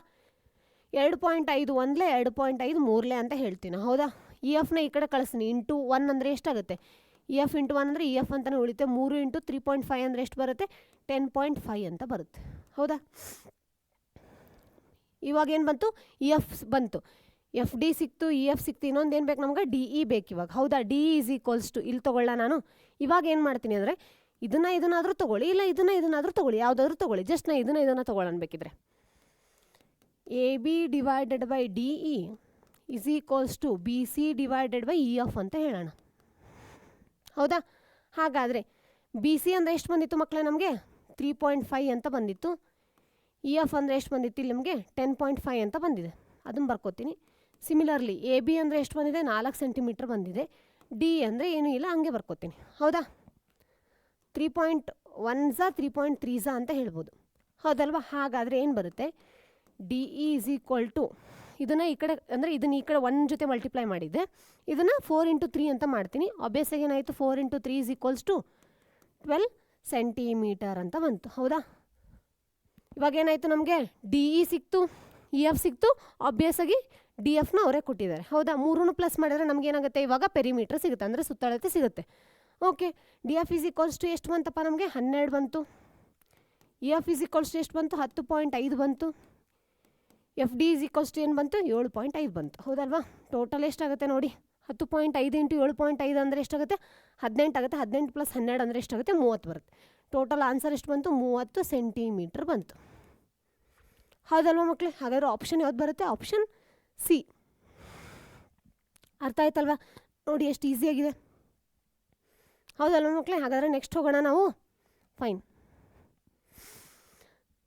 2.5 ಒಂದ್ಲೆ, 2.5 ಮೂರಲೆ ಅಂತ ಹೇಳ್ತೀನಿ. ಹೌದಾ. ಇ ಎಫ್ನ ಈ ಕಡೆ ಕಳಿಸ್ತೀನಿ. ಇಂಟು 1 ಅಂದರೆ ಎಷ್ಟಾಗುತ್ತೆ, ಇ ಎಫ್ ಇಂಟು 1 ಅಂದರೆ ಇ ಎಫ್ ಅಂತಲೇ ಉಳಿತೆ. 3 × 3.5 ಅಂದರೆ ಎಷ್ಟು ಬರುತ್ತೆ, 10.5 ಅಂತ ಬರುತ್ತೆ. ಹೌದಾ. ಇವಾಗ ಏನು ಬಂತು, ಇ ಎಫ್ ಬಂತು, ಎಫ್ ಡಿ ಸಿಕ್ತು, ಇ ಎಫ್ ಸಿಕ್ತು. ಇನ್ನೊಂದು ಏನು ಬೇಕು ನಮ್ಗೆ, ಡಿ ಇ ಬೇಕು ಇವಾಗ. ಹೌದಾ. D E is equals to, ಇಲ್ಲಿ ತೊಗೊಳ್ಳ ನಾನು. ಇವಾಗ ಏನು ಮಾಡ್ತೀನಿ ಅಂದರೆ, ಇದನ್ನಾದರೂ ತೊಗೊಳ್ಳಿ, ಇಲ್ಲ ಇದನ್ನಾದರೂ ತೊಗೊಳ್ಳಿ, ಯಾವುದಾದ್ರೂ ತೊಗೊಳ್ಳಿ. ಜಸ್ಟ್ ನಾನು ಇದನ್ನು ತೊಗೊಳ್ಳೋಣ ಬೇಕಿದ್ರೆ. A B divided by D E is equals to B C divided by E F ಅಂತ ಹೇಳೋಣ. ಹೌದಾ. ಹಾಗಾದರೆ ಬಿ ಸಿ ಅಂದರೆ ಎಷ್ಟು ಬಂದಿತ್ತು ಮಕ್ಕಳೇ, ನಮಗೆ 3.5 ಅಂತ ಬಂದಿತ್ತು. ಇ ಎಫ್ ಅಂದರೆ ಎಷ್ಟು ಬಂದಿತ್ತು ಇಲ್ಲಿ ನಮಗೆ, 10.5 ಅಂತ ಬಂದಿದೆ. ಅದನ್ನು ಬರ್ಕೋತೀನಿ. ಸಿಮಿಲರ್ಲಿ ಎ ಬಿ ಅಂದರೆ ಎಷ್ಟು ಬಂದಿದೆ, 4 ಸೆಂಟಿಮೀಟರ್ ಬಂದಿದೆ. ಡಿ ಅಂದರೆ ಏನೂ ಇಲ್ಲ, ಹಂಗೆ ಬರ್ಕೋತೀನಿ. ಹೌದಾ. 3.1 3.3 ಅಂತ ಹೇಳ್ಬೋದು. ಹೌದಲ್ವಾ. ಹಾಗಾದರೆ ಏನು ಬರುತ್ತೆ, D E is equal to ಇದನ್ನು ಈ ಕಡೆ ಅಂದರೆ ಇದನ್ನು ಈ ಕಡೆ 1 ಜೊತೆ ಮಲ್ಟಿಪ್ಲೈ ಮಾಡಿದ್ದೆ, ಇದನ್ನು 4 × 3 ಅಂತ ಮಾಡ್ತೀನಿ. ಆಬ್ವಿಯಸ್ಸಾಗಿ ಏನಾಯಿತು, 4 × 3 = 12 ಸೆಂಟಿಮೀಟರ್ ಅಂತ ಬಂತು. ಹೌದಾ, ಇವಾಗ ಏನಾಯಿತು, ನಮಗೆ ಡಿ ಇ ಸಿಕ್ತು, ಇ ಎಫ್ ಸಿಕ್ತು. ಆಬ್ವಿಯಸ್ಸಾಗಿ ಡಿ ಎಫ್ನ ಅವರೇ ಕೊಟ್ಟಿದ್ದಾರೆ. ಹೌದಾ, ಮೂರನ್ನು ಪ್ಲಸ್ ಮಾಡಿದ್ರೆ ನಮ್ಗೆ ಏನಾಗುತ್ತೆ, ಇವಾಗ ಪೆರಿಮೀಟ್ರ್ ಸಿಗುತ್ತೆ, ಅಂದರೆ ಸುತ್ತಳತೆ ಸಿಗುತ್ತೆ. ಓಕೆ, ಡಿ ಎಫ್ = ಎಷ್ಟು ಬಂತಪ್ಪ ನಮಗೆ, 12 ಬಂತು. ಇ ಎಫ್ = ಎಷ್ಟು ಬಂತು, 10.5 ಬಂತು. ಎಫ್ ಡಿ = ಏನು ಬಂತು, 7.5 ಬಂತು. ಹೌದಲ್ವಾ, ಟೋಟಲ್ ಎಷ್ಟಾಗುತ್ತೆ ನೋಡಿ, 10.5 × 7.5 ಅಂದರೆ ಎಷ್ಟಾಗುತ್ತೆ, 18 ಆಗುತ್ತೆ. 18 + 12 ಅಂದರೆ ಎಷ್ಟಾಗುತ್ತೆ, 30 ಬರುತ್ತೆ. ಟೋಟಲ್ ಆನ್ಸರ್ ಎಷ್ಟು ಬಂತು, 30 ಸೆಂಟಿಮೀಟ್ರ್ ಬಂತು. ಹೌದಲ್ವಾ ಮಕ್ಕಳೇ, ಹಾಗಾದ್ರೆ ಆಪ್ಷನ್ ಯಾವ್ದು ಬರುತ್ತೆ, ಆಪ್ಷನ್ ಸಿ. ಅರ್ಥ ಆಯ್ತಲ್ವಾ, ನೋಡಿ ಎಷ್ಟು ಈಸಿಯಾಗಿದೆ. ಹೌದಲ್ವ ಮಕ್ಕಳೇ, ಹಾಗಾದರೆ ನೆಕ್ಸ್ಟ್ ಹೋಗೋಣ ನಾವು. ಫೈನ್,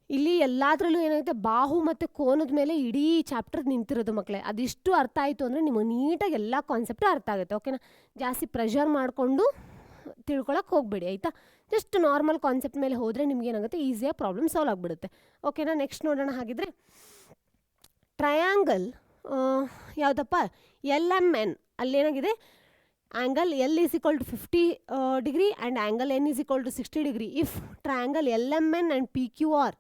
ಇಲ್ಲಿ ಎಲ್ಲದರಲ್ಲೂ ಏನಾಗುತ್ತೆ, ಬಾಹು ಮತ್ತು ಕೋನದ ಮೇಲೆ ಇಡೀ ಚಾಪ್ಟರ್ ನಿಂತಿರೋದು ಮಕ್ಕಳೇ. ಅದಿಷ್ಟು ಅರ್ಥ ಆಯಿತು ಅಂದರೆ ನಿಮಗೆ ನೀಟಾಗಿ ಎಲ್ಲ ಕಾನ್ಸೆಪ್ಟು ಅರ್ಥ ಆಗುತ್ತೆ. ಓಕೆನಾ, ಜಾಸ್ತಿ ಪ್ರೆಷರ್ ಮಾಡಿಕೊಂಡು ತಿಳ್ಕೊಳಕ್ಕೆ ಹೋಗಬೇಡಿ ಆಯಿತಾ. ಜಸ್ಟ್ ನಾರ್ಮಲ್ ಕಾನ್ಸೆಪ್ಟ್ ಮೇಲೆ ಹೋದರೆ ನಿಮ್ಗೆ ಏನಾಗುತ್ತೆ, ಈಸಿಯಾಗಿ ಪ್ರಾಬ್ಲಮ್ ಸಾಲ್ವ್ ಆಗಿಬಿಡುತ್ತೆ. ಓಕೆನಾ, ನೆಕ್ಸ್ಟ್ ನೋಡೋಣ. ಹಾಗಿದ್ರೆ ಟ್ರಯಾಂಗಲ್ ಯಾವುದಪ್ಪ, LMN ಅಲ್ಲೇನಾಗಿದೆ, angle L = 50 degree and angle N = 60 degree. If triangle LMN and PQR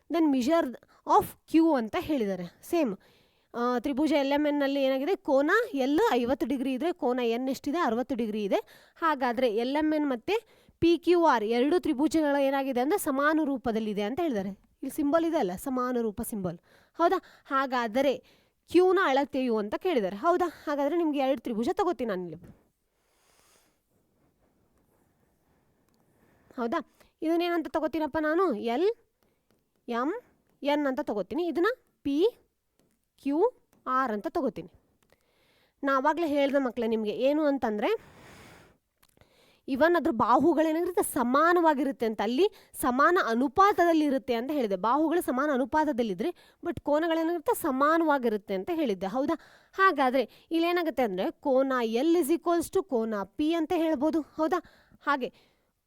then measure of Q ಅಂತ ಹೇಳಿದ್ದಾರೆ. ಸೇಮ್ ತ್ರಿಭುಜ LMNನಲ್ಲಿ ಏನಾಗಿದೆ, ಕೋನ L 50 ಡಿಗ್ರಿ ಇದೆ, ಕೋನ N ಎಷ್ಟಿದೆ, 60 ಡಿಗ್ರಿ ಇದೆ. ಹಾಗಾದರೆ LMN ಮತ್ತು PQR ಎರಡು ತ್ರಿಭುಜಗಳ ಏನಾಗಿದೆ ಅಂದರೆ ಸಮಾನುರೂಪದಲ್ಲಿದೆ ಅಂತ ಹೇಳಿದ್ದಾರೆ. ಇಲ್ಲಿ ಸಿಂಬಲ್ ಇದೆ ಅಲ್ಲ, ಸಮಾನುರೂಪ ಸಿಂಬಲ್. ಹೌದಾ, ಹಾಗಾದರೆ ಕ್ಯೂನ ಅಳತೆಯು ಅಂತ ಕೇಳಿದ್ದಾರೆ. ಹೌದಾ, ಹಾಗಾದರೆ ನಿಮ್ಗೆ 2 ತ್ರಿಭುಜ ತಗೋತೀನಿ ನಾನಿಲ್ಲಿ. ಹೌದಾ, ಇದನ್ನೇನಂತ ತಗೋತೀನಪ್ಪ ನಾನು, LMN ಅಂತ ತಗೋತೀನಿ. ಇದನ್ನು PQR ಅಂತ ತಗೋತೀನಿ. ನಾವಾಗಲೇ ಹೇಳಿದೆ ಮಕ್ಕಳೇ ನಿಮಗೆ ಏನು ಅಂತಂದರೆ, ಇವನ್ ಅದ್ರ ಬಾಹುಗಳೇನಾಗಿರುತ್ತೆ, ಸಮಾನವಾಗಿರುತ್ತೆ ಅಂತ. ಅಲ್ಲಿ ಸಮಾನ ಅನುಪಾತದಲ್ಲಿರುತ್ತೆ ಅಂತ ಹೇಳಿದೆ. ಬಾಹುಗಳು ಸಮಾನ ಅನುಪಾತದಲ್ಲಿದ್ದರೆ ಬಟ್ ಕೋನಗಳೇನಾಗಿರುತ್ತೆ, ಸಮಾನವಾಗಿರುತ್ತೆ ಅಂತ ಹೇಳಿದ್ದೆ. ಹೌದಾ, ಹಾಗಾದರೆ ಇಲ್ಲೇನಾಗುತ್ತೆ ಅಂದರೆ ಕೋನ L = ಕೋನ P ಅಂತ ಹೇಳ್ಬೋದು. ಹೌದಾ, ಹಾಗೆ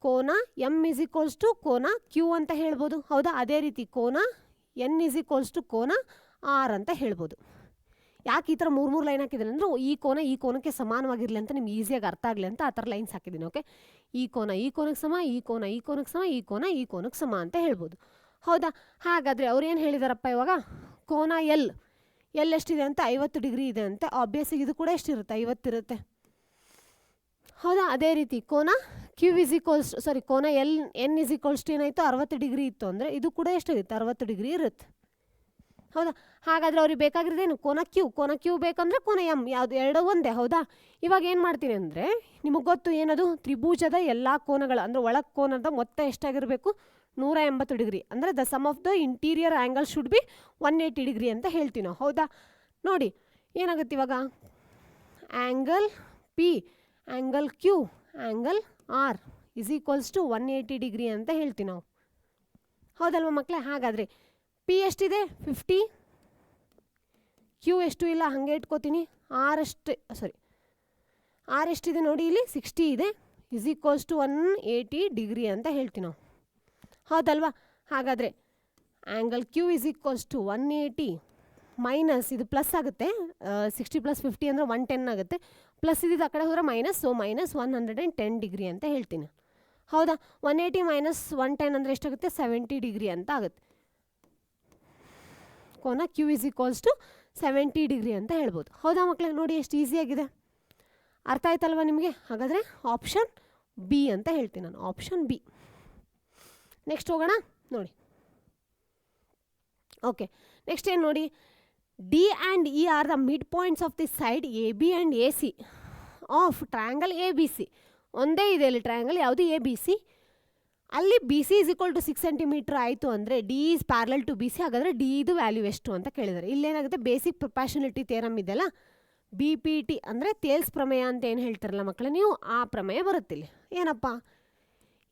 ಕೋನ M = ಕೋನ Q ಅಂತ ಹೇಳ್ಬೋದು. ಹೌದಾ, ಅದೇ ರೀತಿ ಕೋನ N = ಕೋನ R ಅಂತ ಹೇಳ್ಬೋದು. ಯಾಕೆ ಈ ಥರ 3 ಲೈನ್ ಹಾಕಿದ್ದೀನಿ ಅಂದರೆ, ಈ ಕೋನಕ್ಕೆ ಸಮಾನವಾಗಿರಲಿ ಅಂತ ನಿಮ್ಗೆ ಈಸಿಯಾಗಿ ಅರ್ಥ ಆಗಲಿ ಅಂತ ಆ ಥರ ಲೈನ್ಸ್ ಹಾಕಿದ್ದೀನಿ. ಓಕೆ, ಈ ಕೋನಕ್ಕೆ ಸಮ, ಈ ಕೋನಕ್ಕೆ ಸಮ, ಈ ಕೋನಕ್ಕೆ ಸಮ ಅಂತ ಹೇಳ್ಬೋದು. ಹೌದಾ, ಹಾಗಾದರೆ ಅವ್ರು ಏನು ಹೇಳಿದಾರಪ್ಪ ಇವಾಗ, ಕೋನ L ಎಷ್ಟಿದೆ ಅಂತ 50 ಡಿಗ್ರಿ ಇದೆ ಅಂತೆ. ಆಬ್ವಿಯಸ್ಲಿ ಇದು ಕೂಡ ಎಷ್ಟಿರುತ್ತೆ, 50 ಇರುತ್ತೆ. ಹೌದಾ, ಅದೇ ರೀತಿ ಕೋನ ಕೋನ N = ಏನಾಯಿತು, 60 ಡಿಗ್ರಿ ಇತ್ತು ಅಂದರೆ ಇದು ಕೂಡ ಎಷ್ಟಾಗುತ್ತೆ, 60 ಡಿಗ್ರಿ ಇರುತ್ತೆ. ಹೌದಾ, ಹಾಗಾದರೆ ಅವ್ರಿಗೆ ಬೇಕಾಗಿರೋದೇನು, ಕೋನ ಕ್ಯೂ ಬೇಕಂದರೆ ಕೋನ M, ಯಾವುದು ಎರಡು ಒಂದೇ. ಹೌದಾ, ಇವಾಗ ಏನು ಮಾಡ್ತೀನಿ ಅಂದರೆ, ನಿಮಗೆ ಗೊತ್ತು ಏನದು, ತ್ರಿಭುಜದ ಎಲ್ಲ ಕೋನಗಳು ಅಂದರೆ ಒಳಗೆ ಕೋನದ ಮೊತ್ತ ಎಷ್ಟಾಗಿರಬೇಕು, 180 ಡಿಗ್ರಿ. ಅಂದರೆ the sum of the interior angle should be 180 degree ಅಂತ ಹೇಳ್ತೀವಿ ನಾವು. ಹೌದಾ, ನೋಡಿ ಏನಾಗುತ್ತೆ ಇವಾಗ, angle P, angle Q, angle R = 180 degree ಅಂತ ಹೇಳ್ತೀವಿ ನಾವು. ಹೌದಲ್ವ ಮಕ್ಕಳೇ, ಹಾಗಾದರೆ P ಎಷ್ಟಿದೆ, 50, Q ಎಷ್ಟು ಇಲ್ಲ ಹಾಗೆ ಇಟ್ಕೋತೀನಿ, R ಎಷ್ಟಿದೆ ನೋಡಿ, ಇಲ್ಲಿ 60 ಇದೆ, = 180 ಡಿಗ್ರಿ ಅಂತ ಹೇಳ್ತೀವಿ ನಾವು. ಹೌದಲ್ವಾ, ಹಾಗಾದರೆ ಆ್ಯಂಗಲ್ Q = 180 ಮೈನಸ್ ಇದು ಪ್ಲಸ್ ಆಗುತ್ತೆ, 60 + 50 ಅಂದರೆ 110 ಆಗುತ್ತೆ. ಪ್ಲಸ್ ಇದ್ದಿದ್ದು ಆ ಕಡೆ ಹೋದರೆ ಮೈನಸ್, ಸೊ -110 ಡಿಗ್ರಿ ಅಂತ ಹೇಳ್ತೀನಿ. ಹೌದಾ, 180 - 110 ಅಂದರೆ ಎಷ್ಟಾಗುತ್ತೆ, 70 ಡಿಗ್ರಿ ಅಂತ ಆಗುತ್ತೆ. ಕೋನ Q = 70 ಡಿಗ್ರಿ ಅಂತ ಹೇಳ್ಬೋದು. ಹೌದಾ ಮಕ್ಕಳೇ, ನೋಡಿ ಎಷ್ಟು ಈಸಿಯಾಗಿದೆ. ಅರ್ಥ ಆಯ್ತಲ್ವ ನಿಮಗೆ. ಹಾಗಾದರೆ ಆಪ್ಷನ್ ಬಿ ಅಂತ ಹೇಳ್ತೀನಿ ನಾನು, ಆಪ್ಷನ್ ಬಿ. ನೆಕ್ಸ್ಟ್ ಹೋಗೋಣ ನೋಡಿ. ಓಕೆ, ನೆಕ್ಸ್ಟ್ ಏನು ನೋಡಿ, D and E are the midpoints of the side AB and AC of triangle ABC. ಒಂದೇ ಇದೆ ಇಲ್ಲಿ ಟ್ರಯಾಂಗಲ್, ಯಾವುದು ABC. ಅಲ್ಲಿ BC = 6 ಸೆಂಟಿಮೀಟರ್ ಆಯಿತು ಅಂದರೆ D is parallel to BC. ಹಾಗಾದರೆ D ಇದು ವ್ಯಾಲ್ಯೂ ಎಷ್ಟು ಅಂತ ಕೇಳಿದ್ದಾರೆ. ಇಲ್ಲೇನಾಗುತ್ತೆ, ಬೇಸಿಕ್ ಪ್ರೊಪಾರ್ಷನಾಲಿಟಿ ಥಿಯರಮ್ ಇದೆಲ್ಲ, BPT ಅಂದರೆ ತೇಲ್ಸ್ ಪ್ರಮೇಯ ಅಂತ ಏನು ಹೇಳ್ತಾರಲ್ಲ ಮಕ್ಕಳೇ ನೀವು, ಆ ಪ್ರಮೇಯ ಬರುತ್ತಿಲ್ಲ. ಏನಪ್ಪ,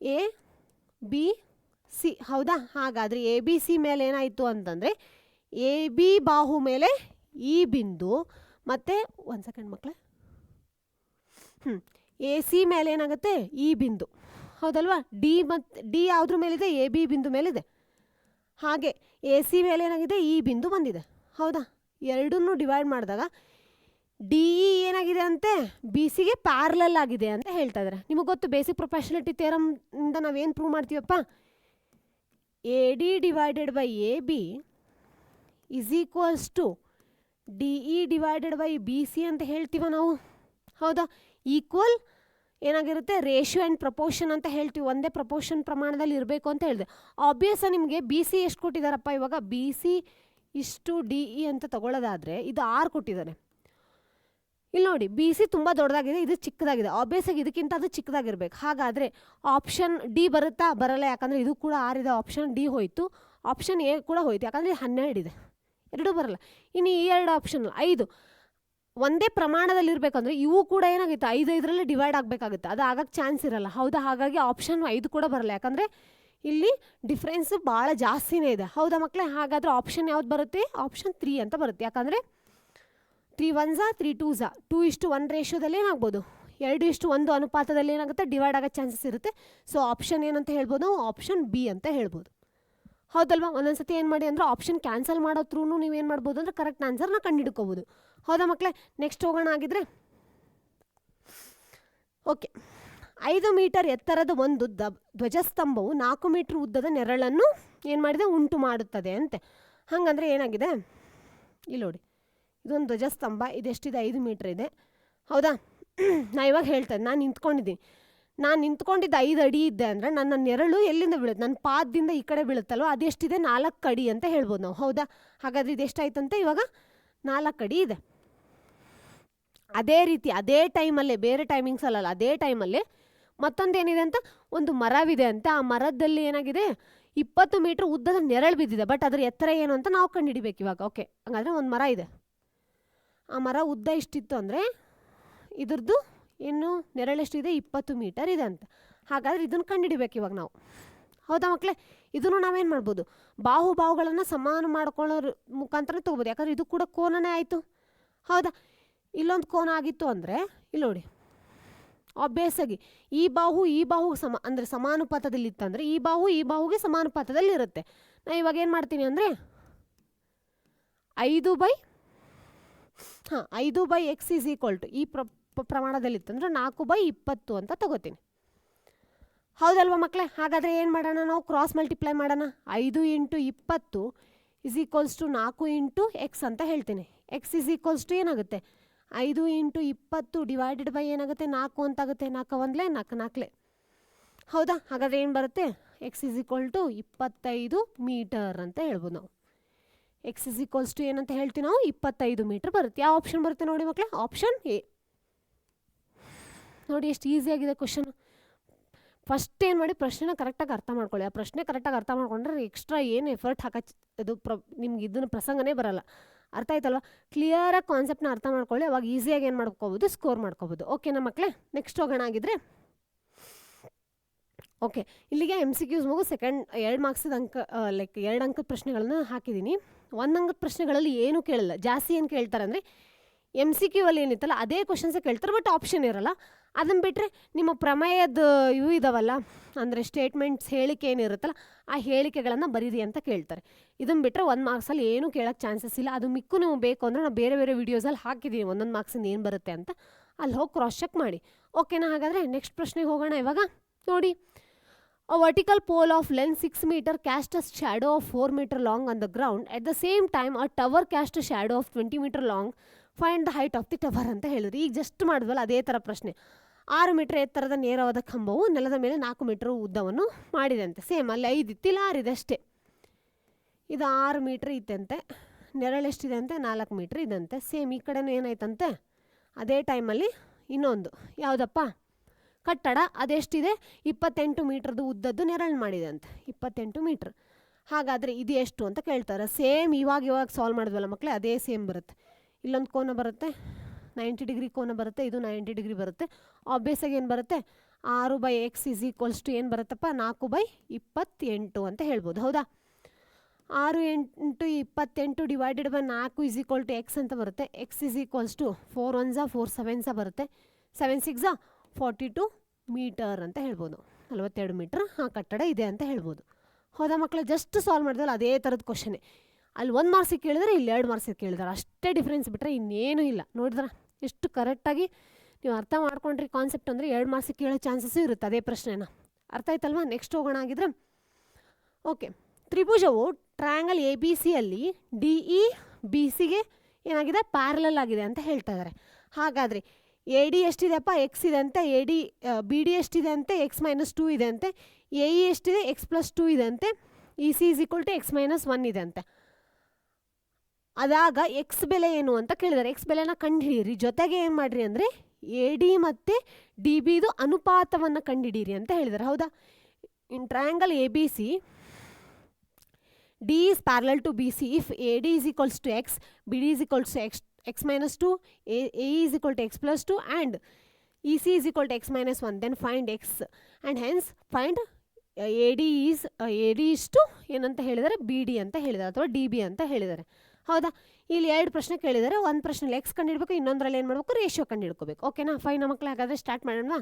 ABC. ಹೌದಾ, ಹಾಗಾದರೆ ABC ಮೇಲೆ ಏನಾಯಿತು ಅಂತಂದರೆ, AB ಬಾಹು ಮೇಲೆ ಈ ಬಿಂದು ಮತ್ತು ಒಂದು ಸೆಕೆಂಡ್ ಮಕ್ಕಳೇ, AC ಮೇಲೆ ಏನಾಗುತ್ತೆ, ಈ ಬಿಂದು. ಹೌದಲ್ವಾ, ಡಿ ಯಾವುದ್ರ ಮೇಲಿದೆ, AB ಬಿಂದು ಮೇಲಿದೆ. ಹಾಗೆ AC ಮೇಲೆ ಏನಾಗಿದೆ, ಈ ಬಿಂದು ಬಂದಿದೆ. ಹೌದಾ, ಎರಡನ್ನೂ ಡಿವೈಡ್ ಮಾಡಿದಾಗ ಡಿ ಇ ಏನಾಗಿದೆ ಅಂತೆ ಬಿ ಸಿಗೆ ಪ್ಯಾರಲಲ್ ಆಗಿದೆ ಅಂತ ಹೇಳ್ತಾ ಇದ್ದಾರೆ. ನಿಮಗೆ ಗೊತ್ತು ಬೇಸಿಕ್ ಪ್ರೊಪೋರ್ಷನಾಲಿಟಿ ಥಿಯರಮ್ನಿಂದ ನಾವೇನು ಪ್ರೂವ್ ಮಾಡ್ತೀವಪ್ಪ, A D divided by A B is equals to D E divided by B C ಅಂತ ಹೇಳ್ತೀವ ನಾವು. ಹೌದಾ? ಈಕ್ವಲ್ ಏನಾಗಿರುತ್ತೆ, ರೇಷಿಯೋ ಆ್ಯಂಡ್ ಪ್ರಪೋರ್ಷನ್ ಅಂತ ಹೇಳ್ತೀವಿ. ಒಂದೇ ಪ್ರಪೋರ್ಷನ್ ಪ್ರಮಾಣದಲ್ಲಿ ಇರಬೇಕು ಅಂತ ಹೇಳಿದೆ. ಆಬ್ವಿಯಸ್ ನಿಮಗೆ ಬಿ ಸಿ ಎಷ್ಟು ಕೊಟ್ಟಿದ್ದಾರಪ್ಪ, ಇವಾಗ ಬಿ ಸಿ ಇಷ್ಟು ಡಿ ಇ ಅಂತ ತಗೊಳ್ಳೋದಾದರೆ ಇದು 6 ಕೊಟ್ಟಿದ್ದಾರೆ. ಇಲ್ಲಿ ನೋಡಿ, ಬಿ ಸಿ ತುಂಬ ದೊಡ್ಡದಾಗಿದೆ, ಇದು ಚಿಕ್ಕದಾಗಿದೆ. ಆಬ್ವಿಯಸ್ ಆಗಿ ಇದಕ್ಕಿಂತ ಅದು ಚಿಕ್ಕದಾಗಿರ್ಬೇಕು. ಹಾಗಾದರೆ ಆಪ್ಷನ್ ಡಿ ಬರುತ್ತಾ? ಬರಲ್ಲ, ಯಾಕಂದರೆ ಇದು ಕೂಡ 6 ಇದೆ. ಆಪ್ಷನ್ ಡಿ ಹೋಯಿತು, ಆಪ್ಷನ್ ಎ ಕೂಡ ಹೋಯಿತು, ಯಾಕಂದರೆ 12 ಇದೆ. ಎರಡೂ ಬರಲ್ಲ. ಇನ್ನು ಈ 2 ಆಪ್ಷನ್ 5 ಒಂದೇ ಪ್ರಮಾಣದಲ್ಲಿ ಇರಬೇಕಂದ್ರೆ ಇವು ಕೂಡ ಏನಾಗುತ್ತೆ 5 ಡಿವೈಡ್ ಆಗಬೇಕಾಗುತ್ತೆ. ಅದು ಆಗಕ್ಕೆ ಚಾನ್ಸ್ ಇರಲ್ಲ. ಹೌದಾ? ಹಾಗಾಗಿ ಆಪ್ಷನ್ 5 ಕೂಡ ಬರಲ್ಲ, ಯಾಕಂದರೆ ಇಲ್ಲಿ ಡಿಫ್ರೆನ್ಸ್ ಭಾಳ ಜಾಸ್ತಿನೇ ಇದೆ. ಹೌದಾ ಮಕ್ಕಳೇ? ಹಾಗಾದರೆ ಆಪ್ಷನ್ ಯಾವ್ದು ಬರುತ್ತೆ? ಆಪ್ಷನ್ 3 ಅಂತ ಬರುತ್ತೆ. ಯಾಕಂದರೆ 3 1s 3 2s 2:1 ರೇಷಿಯೋದಲ್ಲಿ ಏನಾಗ್ಬೋದು, 2:1 ಅನುಪಾತದಲ್ಲಿ ಏನಾಗುತ್ತೆ ಡಿವೈಡ್ ಆಗೋ ಚಾನ್ಸಸ್ ಇರುತ್ತೆ. ಸೊ ಆಪ್ಷನ್ ಏನಂತ ಹೇಳ್ಬೋದು ನಾವು? ಆಪ್ಷನ್ ಬಿ ಅಂತ ಹೇಳ್ಬೋದು. ಹೌದಲ್ವಾ? ಒಂದೊಂದ್ಸತಿ ಏನು ಮಾಡಿ ಅಂದರೆ ಆಪ್ಷನ್ ಕ್ಯಾನ್ಸಲ್ ಮಾಡೋ ಥ್ರೂ ನೀವೇನು ಮಾಡ್ಬೋದು ಅಂದರೆ ಕರೆಕ್ಟ್ ಆನ್ಸರ್ನ ಕಂಡುಹಿಡ್ಕೋಬೋದು. ಹೌದಾ ಮಕ್ಕಳೇ? ನೆಕ್ಸ್ಟ್ ಹೋಗೋಣ ಆಗಿದ್ರೆ. ಓಕೆ, 5 ಮೀಟರ್ ಎತ್ತರದ ಒಂದು ಧ್ವಜಸ್ತಂಭವು 4 ಮೀಟರ್ ಉದ್ದದ ನೆರಳನ್ನು ಏನು ಮಾಡಿದೆ, ಉಂಟು ಮಾಡುತ್ತದೆ ಅಂತೆ. ಹಾಗಂದರೆ ಏನಾಗಿದೆ, ಇಲ್ಲಿ ನೋಡಿ, ಇದೊಂದು ಧ್ವಜಸ್ತಂಭ, ಇದೆಷ್ಟಿದೆ, 5 ಮೀಟ್ರ್ ಇದೆ. ಹೌದಾ? ನಾ ಇವಾಗ ಹೇಳ್ತೇನೆ, ನಾನು ನಿಂತ್ಕೊಂಡಿದ್ದು 5 ಅಡಿ ಇದ್ದೆ ಅಂದರೆ ನನ್ನ ನೆರಳು ಎಲ್ಲಿಂದ ಬೀಳುತ್ತೆ, ನನ್ನ ಪಾದದಿಂದ ಈ ಕಡೆ ಬೀಳುತ್ತಲ್ವ, ಅದೆಷ್ಟಿದೆ, 4 ಅಡಿ ಅಂತ ಹೇಳ್ಬೋದು ನಾವು. ಹೌದಾ? ಹಾಗಾದರೆ ಇದೆಷ್ಟಾಯ್ತಂತೆ, ಇವಾಗ 4 ಅಡಿ ಇದೆ. ಅದೇ ರೀತಿ ಅದೇ ಟೈಮಲ್ಲೇ, ಬೇರೆ ಟೈಮಿಂಗ್ಸ್ ಅಲ್ಲ, ಅದೇ ಟೈಮಲ್ಲೇ ಮತ್ತೊಂದೇನಿದೆ ಅಂತ, ಒಂದು ಮರವಿದೆ ಅಂತ. ಆ ಮರದಲ್ಲಿ ಏನಾಗಿದೆ, 20 ಮೀಟ್ರ್ ಉದ್ದದ ನೆರಳು ಬಿದ್ದಿದೆ. ಬಟ್ ಅದ್ರ ಎತ್ತರ ಏನು ಅಂತ ನಾವು ಕಂಡುಹಿಡಿಬೇಕು ಇವಾಗ. ಓಕೆ, ಹಾಗಾದರೆ ಒಂದು ಮರ ಇದೆ, ಆ ಮರ ಉದ್ದ ಇಷ್ಟಿತ್ತು ಅಂದರೆ ಇದ್ರದ್ದು ಇನ್ನು ನೆರಳೆಷ್ಟಿದೆ, 20 ಮೀಟರ್ ಇದೆ ಅಂತ. ಹಾಗಾದರೆ ಇದನ್ನು ಕಂಡುಹಿಡಿಬೇಕು ಇವಾಗ ನಾವು. ಹೌದಾ ಮಕ್ಕಳೇ? ಇದನ್ನು ನಾವೇನು ಮಾಡ್ಬೋದು, ಬಾಹುಗಳನ್ನು ಸಮಾನ ಮಾಡ್ಕೊಳ್ಳೋ ಮುಖಾಂತರ ತೊಗೋಬೋದು. ಯಾಕಂದರೆ ಇದು ಕೂಡ ಕೋನನೇ ಆಯಿತು. ಹೌದಾ? ಇಲ್ಲೊಂದು ಕೋನ ಆಗಿತ್ತು ಅಂದರೆ ಇಲ್ಲಿ ನೋಡಿ, ಆಬ್ವಿಯಸ್ ಆಗಿ ಈ ಬಾಹು ಅಂದರೆ ಸಮಾನುಪಾತದಲ್ಲಿ ಇತ್ತಂದರೆ ಈ ಬಾಹುಗೆ ಸಮಾನುಪಾತದಲ್ಲಿ ಇರುತ್ತೆ. ನಾನು ಇವಾಗ ಏನು ಮಾಡ್ತೀನಿ ಅಂದರೆ 5/x ಈಸ್ ಈಕ್ವಲ್ ಟು ಈ ಪ್ರಮಾಣದಲ್ಲಿತ್ತಂದ್ರೆ 4/20 ಅಂತ ತಗೋತೀನಿ. ಹೌದಲ್ವ ಮಕ್ಕಳೇ? ಹಾಗಾದರೆ ಏನು ಮಾಡೋಣ, ನಾವು ಕ್ರಾಸ್ ಮಲ್ಟಿಪ್ಲೈ ಮಾಡೋಣ. 5 × 20 ಇಸ್ ಈಕ್ವಲ್ಸ್ ಟು 4 × x ಅಂತ ಹೇಳ್ತೀನಿ. ಎಕ್ಸ್ ಇಸ್ ಈಕ್ವಲ್ಸ್ ಟು ಏನಾಗುತ್ತೆ, 5 × 20 ಡಿವೈಡೆಡ್ ಬೈ ಏನಾಗುತ್ತೆ, 4 ಅಂತಾಗುತ್ತೆ. 4 1 4 ಹೌದಾ? ಹಾಗಾದರೆ ಏನು ಬರುತ್ತೆ, X is equal to 25 metre ಅಂತ ಹೇಳ್ಬೋದು ನಾವು. ಎಕ್ಸ್ ಇಸ್ ಈಕ್ವಲ್ಸ್ ಟು ಏನಂತ ಹೇಳ್ತೀವಿ ನಾವು, 25 ಮೀಟರ್ ಬರುತ್ತೆ. ಯಾವ ಆಪ್ಷನ್ ಬರುತ್ತೆ ನೋಡಿ ಮಕ್ಕಳೇ? Option A. ನೋಡಿ ಎಷ್ಟು ಈಸಿಯಾಗಿದೆ ಕ್ವಶನ್. ಫಸ್ಟ್ ಏನು ಮಾಡಿ, ಪ್ರಶ್ನೆನ ಕರೆಕ್ಟಾಗಿ ಅರ್ಥ ಮಾಡ್ಕೊಳ್ಳಿ. ಆ ಪ್ರಶ್ನೆ ಕರೆಕ್ಟಾಗಿ ಅರ್ಥ ಮಾಡ್ಕೊಂಡ್ರೆ ಎಕ್ಸ್ಟ್ರಾ ಏನು ಎಫರ್ಟ್ ಇದು ನಿಮ್ಗೆ ಇದನ್ನು ಪ್ರಸಂಗನೇ ಬರಲ್ಲ. ಅರ್ಥ ಆಯ್ತಲ್ವ? ಕ್ಲಿಯರಾಗಿ ಕಾನ್ಸೆಪ್ಟ್ನ ಅರ್ಥ ಮಾಡ್ಕೊಳ್ಳಿ, ಅವಾಗ ಈಸಿಯಾಗಿ ಏನು ಮಾಡ್ಕೋಬೋದು, ಸ್ಕೋರ್ ಮಾಡ್ಕೋಬೋದು. ಓಕೆನಾ ಮಕ್ಕಳೇ? ನೆಕ್ಸ್ಟ್ ಹೋಗೋಣ ಆಗಿದ್ರೆ. ಓಕೆ, ಇಲ್ಲಿಗೆ MCQs ಮುಗು. ಸೆಕೆಂಡ್ 2 ಮಾರ್ಕ್ಸಿದ ಅಂಕ, ಲೈಕ್ 2 ಅಂಕದ ಪ್ರಶ್ನೆಗಳನ್ನ ಹಾಕಿದ್ದೀನಿ. 1 ಅಂಕದ ಪ್ರಶ್ನೆಗಳಲ್ಲಿ ಏನೂ ಕೇಳಲ್ಲ. ಜಾಸ್ತಿ ಏನು ಕೇಳ್ತಾರೆ ಅಂದರೆ MCQ ಅಲ್ಲಿ ಏನಿತ್ತಲ್ಲ ಅದೇ ಕ್ವಶನ್ಸೇ ಕೇಳ್ತಾರೆ, ಬಟ್ ಆಪ್ಷನ್ ಇರಲ್ಲ. ಅದನ್ನು ಬಿಟ್ಟರೆ ನಿಮ್ಮ ಪ್ರಮೇಯದ ಇವು ಇದಾವಲ್ಲ, ಅಂದರೆ ಸ್ಟೇಟ್ಮೆಂಟ್ಸ್, ಹೇಳಿಕೆ ಏನಿರುತ್ತಲ್ಲ ಆ ಹೇಳಿಕೆಗಳನ್ನು ಬರೀರಿ ಅಂತ ಕೇಳ್ತಾರೆ. ಇದನ್ನು ಬಿಟ್ಟರೆ 1 ಮಾರ್ಕ್ಸಲ್ಲಿ ಏನೂ ಕೇಳೋಕ್ಕೆ ಚಾನ್ಸಸ್ ಇಲ್ಲ. ಅದು ಮಿಕ್ಕು ನೀವು ಬೇಕು ಅಂದರೆ ನಾವು ಬೇರೆ ಬೇರೆ ವೀಡಿಯೋಸಲ್ಲಿ ಹಾಕಿದ್ದೀವಿ 1 ಮಾರ್ಕ್ಸಿಂದ ಏನು ಬರುತ್ತೆ ಅಂತ, ಅಲ್ಲಿ ಹೋಗಿ ಕ್ರಾಸ್ ಚೆಕ್ ಮಾಡಿ. ಓಕೆನಾ? ಹಾಗಾದರೆ ನೆಕ್ಸ್ಟ್ ಪ್ರಶ್ನೆಗೆ ಹೋಗೋಣ ಇವಾಗ. ನೋಡಿ, a vertical pole of length 6 meter cast a shadow of 4 meter long on the ground. At the same time, a tower cast a shadow of 20 meter long. Find the height of the tower ಅಂತ ಹೇಳಿದ್ರು. ಈಗ just ಮಾಡಿದ್ವಲ್ಲ ಅದೇ ಥರ ಪ್ರಶ್ನೆ. 6 metre ಎತ್ತರದ ನೇರವಾದ ಕಂಬವು ನೆಲದ ಮೇಲೆ 4 ಮೀಟರ್ ಉದ್ದವನ್ನು ಮಾಡಿದಂತೆ. ಸೇಮ್ ಅಲ್ಲಿ 5 ಇತ್ತು, ಇಲ್ಲ 6 ಇದೆ ಅಷ್ಟೇ. ಇದು 6 ಮೀಟ್ರ್ ಇತ್ತಂತೆ, ನೆರಳೆಷ್ಟಿದೆ ಅಂತೆ 4 ಮೀಟ್ರ್ ಇದಂತೆ. ಸೇಮ್ ಈ ಕಡೆನೂ ಏನಾಯ್ತಂತೆ ಅದೇ ಟೈಮಲ್ಲಿ ಇನ್ನೊಂದು ಯಾವುದಪ್ಪ ಕಟ್ಟಡ, ಅದೆಷ್ಟಿದೆ 28 ಮೀಟ್ರದ್ದು ಉದ್ದದ್ದು ನೆರಳು ಮಾಡಿದೆ ಅಂತ, 28 ಮೀಟ್ರ್. ಹಾಗಾದರೆ ಇದು ಎಷ್ಟು ಅಂತ ಕೇಳ್ತಾರೆ. ಸೇಮ್ ಇವಾಗ ಸಾಲ್ವ್ ಮಾಡಿದ್ವಲ್ಲ ಮಕ್ಕಳೇ, ಅದೇ ಸೇಮ್ ಬರುತ್ತೆ. ಇಲ್ಲೊಂದು ಕೋನ ಬರುತ್ತೆ, 90 ಡಿಗ್ರಿ ಕೋನ ಬರುತ್ತೆ, ಇದು 90 ಡಿಗ್ರಿ ಬರುತ್ತೆ. ಆಬ್ವಿಯಸ್ಸಾಗಿ ಏನು ಬರುತ್ತೆ, 6/x ಇಸ್ ಈಕ್ವಲ್ಸ್ ಟು ಏನು ಬರುತ್ತಪ್ಪ, 4/28 ಅಂತ ಹೇಳ್ಬೋದು. ಹೌದಾ? 6 × 28 divided by 4 is equal to X ಅಂತ ಬರುತ್ತೆ. X is equals to 4 1s 4 7s ಬರುತ್ತೆ, 7 6 42 ಮೀಟರ್ ಅಂತ ಹೇಳ್ಬೋದು. 42 ಮೀಟರ್ ಕಟ್ಟಡ ಇದೆ ಅಂತ ಹೇಳ್ಬೋದು. ಹೌದಾ ಮಕ್ಕಳೇ? ಜಸ್ಟ್ ಸಾಲ್ವ್ ಮಾಡಿದ್ವಲ್ಲ ಅದೇ ಥರದ ಕ್ವಶನ್ನೇ. ಅಲ್ಲಿ 1 ಮಾರ್ಕ್ಸಿಗೆ ಕೇಳಿದ್ರೆ ಇಲ್ಲಿ 2 ಮಾರ್ಕ್ಸಿಗೆ ಕೇಳಿದಾರೆ, ಅಷ್ಟೇ ಡಿಫ್ರೆನ್ಸ್ ಬಿಟ್ಟರೆ ಇನ್ನೇನೂ ಇಲ್ಲ. ನೋಡಿದ್ರ ಎಷ್ಟು ಕರೆಕ್ಟಾಗಿ ನೀವು ಅರ್ಥ ಮಾಡ್ಕೊಂಡ್ರಿ ಕಾನ್ಸೆಪ್ಟ್ ಅಂದರೆ 2 ಮಾರ್ಕ್ಸಿಗೆ ಕೇಳೋ ಚಾನ್ಸಸ್ಸು ಇರುತ್ತೆ ಅದೇ ಪ್ರಶ್ನೆನ. ಅರ್ಥ ಆಯ್ತಲ್ವಾ? ನೆಕ್ಸ್ಟ್ ಹೋಗೋಣ ಆಗಿದ್ರೆ. ಓಕೆ, ತ್ರಿಭುಜವು ಟ್ರಯಾಂಗಲ್ ಎ ಬಿ ಸಿಯಲ್ಲಿ ಡಿ ಇ ಬಿ ಸಿಗೆ ಏನಾಗಿದೆ, ಪ್ಯಾರಲಲ್ ಆಗಿದೆ ಅಂತ ಹೇಳ್ತಾ ಇದ್ದಾರೆ. ಹಾಗಾದರೆ ಎ ಡಿ ಎಷ್ಟಿದೆಪ್ಪ, ಎಕ್ಸ್ ಇದೆ ಅಂತೆ. ಎ ಡಿ ಬಿ ಡಿ ಎಷ್ಟಿದೆ ಅಂತೆ, x-2 ಇದೆ ಅಂತೆ. ಎ ಇ ಎಷ್ಟಿದೆ, x+2 ಇದೆ ಅಂತೆ. E C is equal to x-1 ಇದೆ ಅಂತೆ. ಅದಾಗ ಎಕ್ಸ್ ಬೆಲೆ ಏನು ಅಂತ ಕೇಳಿದ್ದಾರೆ. ಎಕ್ಸ್ ಬೆಲೆನ ಕಂಡುಹಿಡಿಯಿರಿ. ಜೊತೆಗೆ ಏನು ಮಾಡಿರಿ ಅಂದರೆ ಎ ಡಿ ಮತ್ತು ಡಿ ಬಿದು ಅನುಪಾತವನ್ನು ಕಂಡುಹಿಡೀರಿ ಅಂತ ಹೇಳಿದ್ದಾರೆ. ಹೌದಾ? In triangle A B C D is parallel to B C if A D is equals to X, B D is equals to x-2, A is equal to x+2 and E C is equal to x-1, then find X and hence find A D ಇಷ್ಟು ಏನಂತ ಹೇಳಿದ್ದಾರೆ, B D ಅಂತ ಹೇಳಿದ್ದಾರೆ ಅಥವಾ D B ಅಂತ ಹೇಳಿದ್ದಾರೆ. ಹೌದಾ? ಇಲ್ಲಿ 2 ಪ್ರಶ್ನೆ ಕೇಳಿದ್ದಾರೆ. ಒಂದು ಪ್ರಶ್ನೆಯಲ್ಲಿ ಎಕ್ಸ್ ಕಂಡುಹಿಡಬೇಕು, ಇನ್ನೊಂದರಲ್ಲಿ ಏನು ಮಾಡಬೇಕು, ರೇಷಿಯೋ ಕಂಡುಹಿಡ್ಕೋಬೇಕು. ಓಕೆನಾ? ಫೈನ್ ಮಕ್ಕಳು. ಹಾಗಾದರೆ ಸ್ಟಾರ್ಟ್ ಮಾಡೋಣ.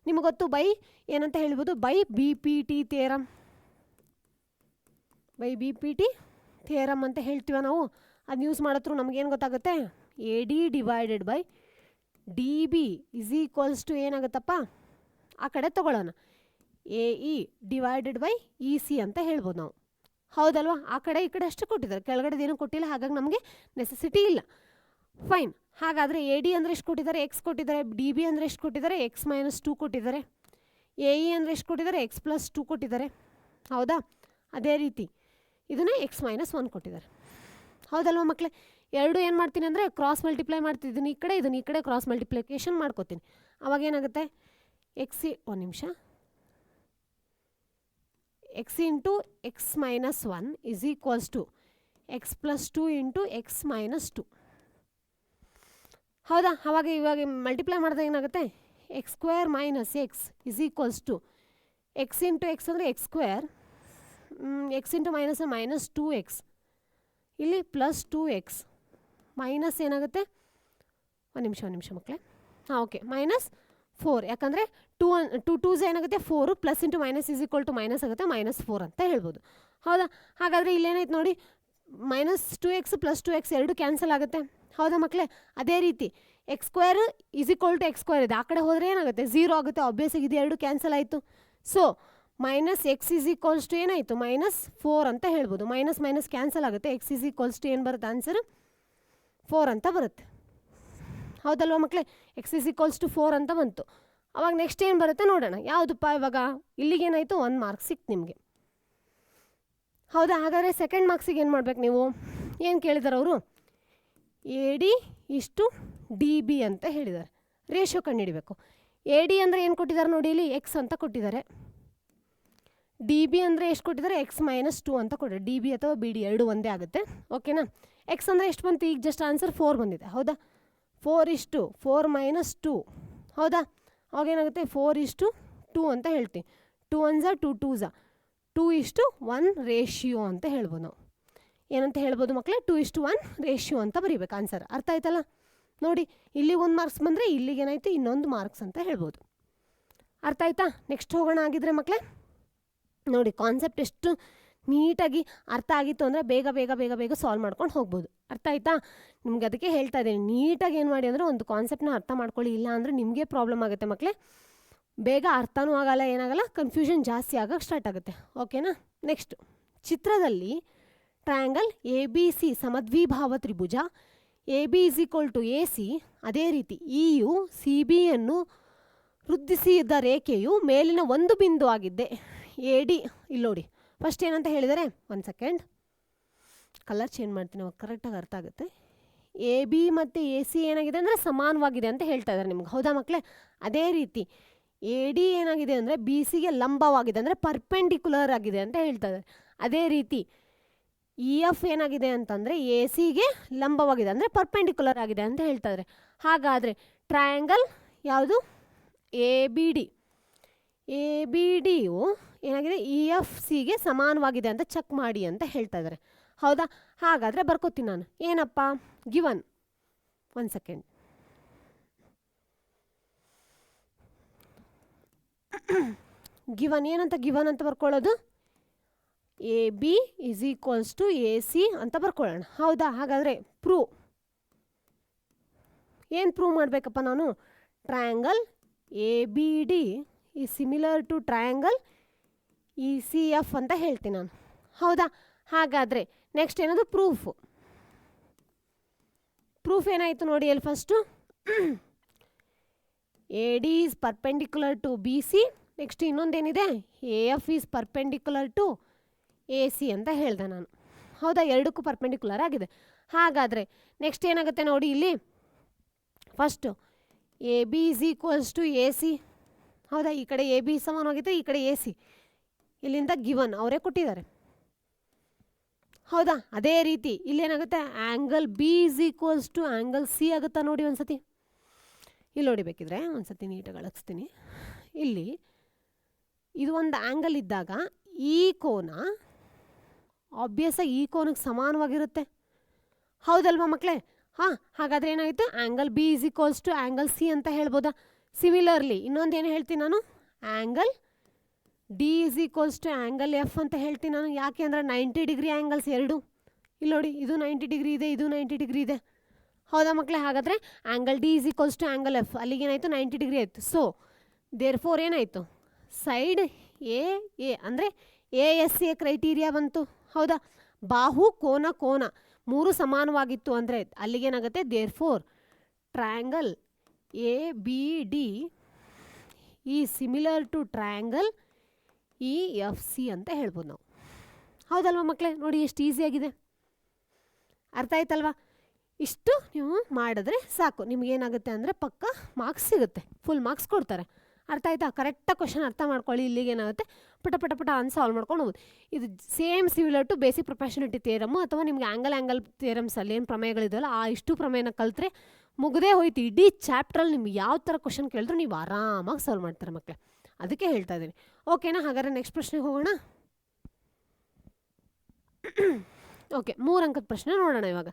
ನಿಮಗೆ ಗೊತ್ತು ಬೈ ಏನಂತ ಹೇಳ್ಬೋದು, by B P T theorem. By B P T theorem ಅಂತ ಹೇಳ್ತೀವ ನಾವು. ಅದು ಯೂಸ್ ಮಾಡಿದ್ರು ನಮಗೇನು ಗೊತ್ತಾಗುತ್ತೆ, A D divided by D B is equals to ಏನಾಗುತ್ತಪ್ಪ, ಆ ಕಡೆ ತೊಗೊಳ್ಳೋಣ, A E divided by E C ಅಂತ ಹೇಳ್ಬೋದು ನಾವು. ಹೌದಲ್ವಾ? ಆ ಕಡೆ ಈ ಕಡೆ ಅಷ್ಟು ಕೊಟ್ಟಿದ್ದಾರೆ, ಕೆಳಗಡೆದೇನು ಕೊಟ್ಟಿಲ್ಲ, ಹಾಗಾಗಿ ನಮಗೆ ನೆಸೆಸಿಟಿ ಇಲ್ಲ. ಫೈನ್. ಹಾಗಾದರೆ ಎ ಡಿ ಅಂದರೆ ಎಷ್ಟು ಕೊಟ್ಟಿದ್ದಾರೆ, ಎಕ್ಸ್ ಕೊಟ್ಟಿದ್ದಾರೆ. ಡಿ ಬಿ ಅಂದರೆ ಎಷ್ಟು ಕೊಟ್ಟಿದ್ದಾರೆ, x-2 ಕೊಟ್ಟಿದ್ದಾರೆ. ಎ ಇ ಅಂದರೆ ಎಷ್ಟು ಕೊಟ್ಟಿದ್ದಾರೆ, x+2 ಕೊಟ್ಟಿದ್ದಾರೆ. ಹೌದಾ? ಅದೇ ರೀತಿ ಇದನ್ನು x-1 ಕೊಟ್ಟಿದ್ದಾರೆ. ಹೌದಲ್ವ ಮಕ್ಕಳೇ? ಎರಡು ಏನು ಮಾಡ್ತೀನಿ ಅಂದರೆ ಕ್ರಾಸ್ ಮಲ್ಟಿಪ್ಲೈ ಮಾಡ್ತಿದ್ದೀನಿ, ಇದನ್ನು ಈ ಕಡೆ ಕ್ರಾಸ್ ಮಲ್ಟಿಪ್ಲಿಕೇಶನ್ ಮಾಡ್ಕೋತೀನಿ. ಅವಾಗ ಏನಾಗುತ್ತೆ, ಒಂದು ನಿಮಿಷ, x into x-1 is equals to x+2 into x-2. ಹೌದಾ? ಇವಾಗ ಮಲ್ಟಿಪ್ಲೈ ಮಾಡಿದಾಗ ಏನಾಗುತ್ತೆ, x² minus X is equals to X into X ಅಂದರೆ x², X into minus 2x, ಇಲ್ಲಿ ಪ್ಲಸ್ 2x ಮೈನಸ್ ಏನಾಗುತ್ತೆ, ಒಂದು ನಿಮಿಷ ಮಕ್ಕಳೇ. ಓಕೆ, -4, ಯಾಕಂದರೆ 2 2s ಏನಾಗುತ್ತೆ 4, plus into minus is equal to minus ಆಗುತ್ತೆ, -4 ಅಂತ ಹೇಳ್ಬೋದು. ಹೌದಾ? ಹಾಗಾದರೆ ಇಲ್ಲೇನಾಯ್ತು ನೋಡಿ, -2x ಪ್ಲಸ್ 2x ಎರಡು ಕ್ಯಾನ್ಸಲ್ ಆಗುತ್ತೆ. ಹೌದಾ ಮಕ್ಕಳೇ? ಅದೇ ರೀತಿ x² is equal to x² ಇದೆ, ಆ ಕಡೆ ಹೋದರೆ ಏನಾಗುತ್ತೆ, 0 ಆಗುತ್ತೆ. ಆಬ್ವಿಯಸ್ಸಾಗಿ ಇದು ಎರಡು ಕ್ಯಾನ್ಸಲ್ ಆಯಿತು. So -x is equals to ಏನಾಯಿತು, -4 ಅಂತ ಹೇಳ್ಬೋದು. ಮೈನಸ್ ಕ್ಯಾನ್ಸಲ್ ಆಗುತ್ತೆ. x ಇಸ್ ಈಕ್ವಲ್ಸ್ ಟು ಏನು ಬರುತ್ತೆ, ಆನ್ಸರ್ 4 ಅಂತ ಬರುತ್ತೆ. ಹೌದಲ್ವ ಮಕ್ಕಳೇ? x ಇಸ್ ಈಕ್ವಲ್ಸ್ ಟು 4 ಅಂತ ಬಂತು. ಅವಾಗ ನೆಕ್ಸ್ಟ್ ಏನು ಬರುತ್ತೆ ನೋಡೋಣ. ಯಾವುದಪ್ಪ ಇವಾಗ, ಇಲ್ಲಿಗೇನಾಯಿತು, 1 ಮಾರ್ಕ್ಸ್ ಸಿಕ್ತು ನಿಮಗೆ. ಹೌದಾ? ಹಾಗಾದರೆ ಸೆಕೆಂಡ್ ಮಾರ್ಕ್ಸಿಗೆ ಏನು ಮಾಡ್ಬೇಕು ನೀವು, ಏನು ಕೇಳಿದಾರೆ ಅವರು, ಎ ಡಿ ಇಷ್ಟು ಡಿ ಬಿ ಅಂತ ಹೇಳಿದ್ದಾರೆ. ರೇಷಿಯೋ ಕಂಡುಹಿಡಬೇಕು. ಎ ಡಿ ಅಂದರೆ ಏನು ಕೊಟ್ಟಿದ್ದಾರೆ ನೋಡಿ, ಇಲ್ಲಿ ಎಕ್ಸ್ ಅಂತ ಕೊಟ್ಟಿದ್ದಾರೆ. ಡಿ ಬಿ ಅಂದರೆ ಎಷ್ಟು ಕೊಟ್ಟಿದ್ದಾರೆ, x-2 ಅಂತ ಕೊಟ್ಟಿದ್ದಾರೆ. ಡಿ ಬಿ ಅಥವಾ ಬಿ ಡಿ ಎರಡು ಒಂದೇ ಆಗುತ್ತೆ. ಓಕೆನಾ? ಎಕ್ಸ್ ಅಂದರೆ ಎಷ್ಟು ಬಂತು, ಈಗ ಜಸ್ಟ್ ಆನ್ಸರ್ 4 ಬಂದಿದೆ. ಹೌದಾ? 4 ಮೈನಸ್ 2. ಹೌದಾ? ಅವಾಗೇನಾಗುತ್ತೆ, 4:2 ಅಂತ ಹೇಳ್ತೀವಿ. 2 1s 2 2s 2:1 ರೇಷಿಯೋ ಅಂತ ಹೇಳ್ಬೋದು ನಾವು. ಏನಂತ ಹೇಳ್ಬೋದು ಮಕ್ಕಳೇ, 2:1 ರೇಷಿಯೋ ಅಂತ ಬರೀಬೇಕು ಆನ್ಸರ್. ಅರ್ಥ ಆಯ್ತಲ್ಲ? ನೋಡಿ, ಇಲ್ಲಿ 1 ಮಾರ್ಕ್ಸ್ ಬಂದರೆ ಇಲ್ಲಿಗೇನಾಯಿತು, ಇನ್ನೊಂದು ಮಾರ್ಕ್ಸ್ ಅಂತ ಹೇಳ್ಬೋದು. ಅರ್ಥ ಆಯ್ತಾ? ನೆಕ್ಸ್ಟ್ ಹೋಗೋಣ ಆಗಿದ್ರೆ ಮಕ್ಕಳೇ. ನೋಡಿ, ಕಾನ್ಸೆಪ್ಟ್ ಎಷ್ಟು ನೀಟಾಗಿ ಅರ್ಥ ಆಗಿತ್ತು ಅಂದರೆ ಬೇಗ ಬೇಗ ಬೇಗ ಬೇಗ ಸಾಲ್ವ್ ಮಾಡ್ಕೊಂಡು ಹೋಗ್ಬೋದು. ಅರ್ಥ ಆಯ್ತಾ? ನಿಮ್ಗೆ ಅದಕ್ಕೆ ಹೇಳ್ತಾ ಇದ್ದೀನಿ, ನೀಟಾಗಿ ಏನು ಮಾಡಿ ಅಂದರೆ ಒಂದು ಕಾನ್ಸೆಪ್ಟ್ನ ಅರ್ಥ ಮಾಡ್ಕೊಳ್ಳಿ. ಇಲ್ಲ ಅಂದರೆ ನಿಮಗೆ ಪ್ರಾಬ್ಲಮ್ ಆಗುತ್ತೆ ಮಕ್ಕಳೇ. ಬೇಗ ಅರ್ಥನೂ ಆಗಲ್ಲ, ಏನಾಗಲ್ಲ, ಕನ್ಫ್ಯೂಷನ್ ಜಾಸ್ತಿ ಆಗೋಕ್ಕೆ ಸ್ಟಾರ್ಟ್ ಆಗುತ್ತೆ. ಓಕೆನಾ? ನೆಕ್ಸ್ಟ್, ಚಿತ್ರದಲ್ಲಿ ಟ್ರಯಾಂಗಲ್ ಎ ಬಿ ಸಿ ಸಮದ್ವಿಭಾವ ತ್ರಿಭುಜ A B is equal to A C. ಅದೇ ರೀತಿ ಇ ಯು ಸಿ ಬಿಯನ್ನು ವೃದ್ಧಿಸಿದ ರೇಖೆಯು ಮೇಲಿನ ಒಂದು ಬಿಂದು ಆಗಿದ್ದೆ. ಎ ಡಿ ಇಲ್ಲಿ ನೋಡಿ, ಫಸ್ಟ್ ಏನಂತ ಹೇಳಿದ್ದಾರೆ, ಒಂದು ಸೆಕೆಂಡ್ ಕಲರ್ ಚೇಂಜ್ ಮಾಡ್ತೀನಿ, ಅವಾಗ ಕರೆಕ್ಟಾಗಿ ಅರ್ಥ ಆಗುತ್ತೆ. ಎ ಬಿ ಮತ್ತು ಎ ಸಿ ಏನಾಗಿದೆ ಅಂದರೆ ಸಮಾನವಾಗಿದೆ ಅಂತ ಹೇಳ್ತಾ ಇದ್ದಾರೆ ನಿಮ್ಗೆ. ಹೌದಾ ಮಕ್ಕಳೇ? ಅದೇ ರೀತಿ ಎ ಡಿ ಏನಾಗಿದೆ ಅಂದರೆ ಬಿ ಸಿಗೆ ಲಂಬವಾಗಿದೆ, ಅಂದರೆ ಪರ್ಪೆಂಡಿಕ್ಯುಲರ್ ಆಗಿದೆ ಅಂತ ಹೇಳ್ತಾ ಇದ್ದಾರೆ. ಅದೇ ರೀತಿ ಇ ಎಫ್ ಏನಾಗಿದೆ ಅಂತಂದರೆ ಎ ಸಿಗೆ ಲಂಬವಾಗಿದೆ, ಅಂದರೆ ಪರ್ಪೆಂಡಿಕ್ಯುಲರ್ ಆಗಿದೆ ಅಂತ ಹೇಳ್ತಾ ಇದ್ದಾರೆ. ಹಾಗಾದರೆ ಟ್ರಯಾಂಗಲ್ ಯಾವುದು, ಎ ಬಿ ಡಿಯು ಏನಾಗಿದೆ, ಇ ಎಫ್ ಸಿಗೆ ಸಮಾನವಾಗಿದೆ ಅಂತ ಚೆಕ್ ಮಾಡಿ ಅಂತ ಹೇಳ್ತಾ ಇದ್ದಾರೆ. ಹೌದಾ? ಹಾಗಾದರೆ ಬರ್ಕೋತೀನಿ ನಾನು. ಏನಪ್ಪ ಗಿವನ್, ಒಂದು ಸೆಕೆಂಡ್, ಗಿವನ್ ಏನಂತ, ಗಿವನ್ ಅಂತ ಬರ್ಕೊಳ್ಳೋದು, A B is equals to A C ಅಂತ ಬರ್ಕೊಳ್ಳೋಣ. ಹೌದಾ? ಹಾಗಾದರೆ ಏನು ಪ್ರೂವ್ ಮಾಡಬೇಕಪ್ಪ ನಾನು? Triangle A B D is similar to triangle E C F ಅಂತ ಹೇಳ್ತೀನಿ ನಾನು. ಹೌದಾ? ಹಾಗಾದರೆ ನೆಕ್ಸ್ಟ್ ಏನದು? ಪ್ರೂಫ್ ಏನಾಯಿತು ನೋಡಿ ಅಲ್ಲಿ first. A D is perpendicular to B C. Next ಇನ್ನೊಂದೇನಿದೆ? A F is perpendicular to A C ಅಂತ ಹೇಳಿದೆ ನಾನು. ಹೌದಾ? ಎರಡಕ್ಕೂ ಪರ್ಪೆಂಡಿಕ್ಯುಲರ್ ಆಗಿದೆ. ಹಾಗಾದರೆ ನೆಕ್ಸ್ಟ್ ಏನಾಗುತ್ತೆ ನೋಡಿ ಇಲ್ಲಿ. First A B is equals to A C. ಹೌದಾ? ಈ ಕಡೆ ಎ ಬಿ ಸಮಾನವಾಗಿತ್ತು, ಈ ಕಡೆ ಎ ಸಿ ಇಲ್ಲಿಂದ ಗಿವನ್ ಅವರೇ ಕೊಟ್ಟಿದ್ದಾರೆ. ಹೌದಾ? ಅದೇ ರೀತಿ ಇಲ್ಲೇನಾಗುತ್ತೆ? Angle B is equals to angle C ಆಗುತ್ತಾ ನೋಡಿ ಒಂದ್ಸತಿ. ಇಲ್ಲಿ ನೋಡಿಬೇಕಿದ್ರೆ ಒಂದ್ಸತಿ ನೀಟಾಗಿ ಅಳಗಿಸ್ತೀನಿ. ಇಲ್ಲಿ ಇದು ಒಂದು ಆ್ಯಂಗಲ್ ಇದ್ದಾಗ ಈ ಕೋನ ಆಬ್ವಿಯಸ್ಸಾಗಿ ಈ ಕೋನಕ್ಕೆ ಸಮಾನವಾಗಿರುತ್ತೆ. ಹೌದಲ್ವಾ ಮಕ್ಕಳೇ? ಹಾಂ, ಹಾಗಾದರೆ ಏನಾಯಿತು? Angle B is equals to angle C ಅಂತ ಹೇಳ್ಬೋದಾ? ಸಿಮಿಲರ್ಲಿ ಇನ್ನೊಂದೇನು ಹೇಳ್ತೀನಿ ನಾನು? Angle D is equals to angle F ಅಂತ ಹೇಳ್ತೀನಿ ನಾನು. ಯಾಕೆ ಅಂದರೆ 90 ಡಿಗ್ರಿ ಆ್ಯಂಗಲ್ಸ್ ಎರಡು. ಇಲ್ಲಿ ನೋಡಿ, ಇದು 90 ಡಿಗ್ರಿ ಇದೆ, ಇದು 90 ಡಿಗ್ರಿ ಇದೆ. ಹೌದಾ ಮಕ್ಕಳೇ? ಹಾಗಾದರೆ angle D is equals to angle F ಅಲ್ಲಿಗೇನಾಯಿತು? 90 ಡಿಗ್ರಿ ಆಯಿತು. ಸೊ ದೇರ್ಫೋರ್ ಏನಾಯಿತು? ಸೈಡ್ ಎ ಅಂದರೆ ಎ ಎಸ್ ಎ ಕ್ರೈಟೀರಿಯಾ ಬಂತು. ಹೌದಾ? ಬಾಹು ಕೋನ ಮೂರು ಸಮಾನವಾಗಿತ್ತು ಅಂದರೆ ಅಲ್ಲಿಗೇನಾಗುತ್ತೆ? Therefore triangle A B D is similar to triangle E F C ಅಂತ ಹೇಳ್ಬೋದು ನಾವು. ಹೌದಲ್ವ ಮಕ್ಕಳೇ? ನೋಡಿ ಎಷ್ಟು ಈಸಿಯಾಗಿದೆ. ಅರ್ಥ ಆಯ್ತಲ್ವಾ? ಇಷ್ಟು ನೀವು ಮಾಡಿದ್ರೆ ಸಾಕು. ನಿಮಗೇನಾಗುತ್ತೆ ಅಂದರೆ ಪಕ್ಕ ಮಾರ್ಕ್ಸ್ ಸಿಗುತ್ತೆ, ಫುಲ್ ಮಾರ್ಕ್ಸ್ ಕೊಡ್ತಾರೆ. ಅರ್ಥ ಆಯ್ತಾ? ಕರೆಕ್ಟಾಗಿ ಕ್ವಶನ್ ಅರ್ಥ ಮಾಡ್ಕೊಳ್ಳಿ. ಇಲ್ಲಿಗೇನಾಗುತ್ತೆ? ಪಟ ಸಾಲ್ವ್ ಮಾಡ್ಕೊಂಡು ಹೋಗೋದು. ಇದು same similar to basic proportionality theorem ಅಥವಾ ನಿಮ್ಗೆ ಆ್ಯಂಗಲ್ ಥಿಯರಮ್ಸಲ್ಲಿ ಏನು ಪ್ರಮೇಯಗಳಿದೆಯಲ್ಲ ಆ ಇಷ್ಟು ಪ್ರಮೇಯನ ಕಲಿತ್ರೆ ಮುಗದೇ ಹೋಯ್ತು. ಇಡೀ ಚಾಪ್ಟ್ರಲ್ಲಿ ನಿಮ್ಗೆ ಯಾವ ಥರ ಕ್ವಶನ್ ಕೇಳಿದ್ರು ನೀವು ಆರಾಮಾಗಿ ಸಾಲ್ವ್ ಮಾಡ್ತಾರೆ ಮಕ್ಕಳೇ. ಅದಕ್ಕೆ ಹೇಳ್ತಾ ಇದ್ದೀನಿ. ಓಕೆನಾ? ಹಾಗಾದ್ರೆ ನೆಕ್ಸ್ಟ್ ಪ್ರಶ್ನೆಗೆ ಹೋಗೋಣ. ಓಕೆ, 3 ಅಂಕದ ಪ್ರಶ್ನೆ ನೋಡೋಣ ಇವಾಗ.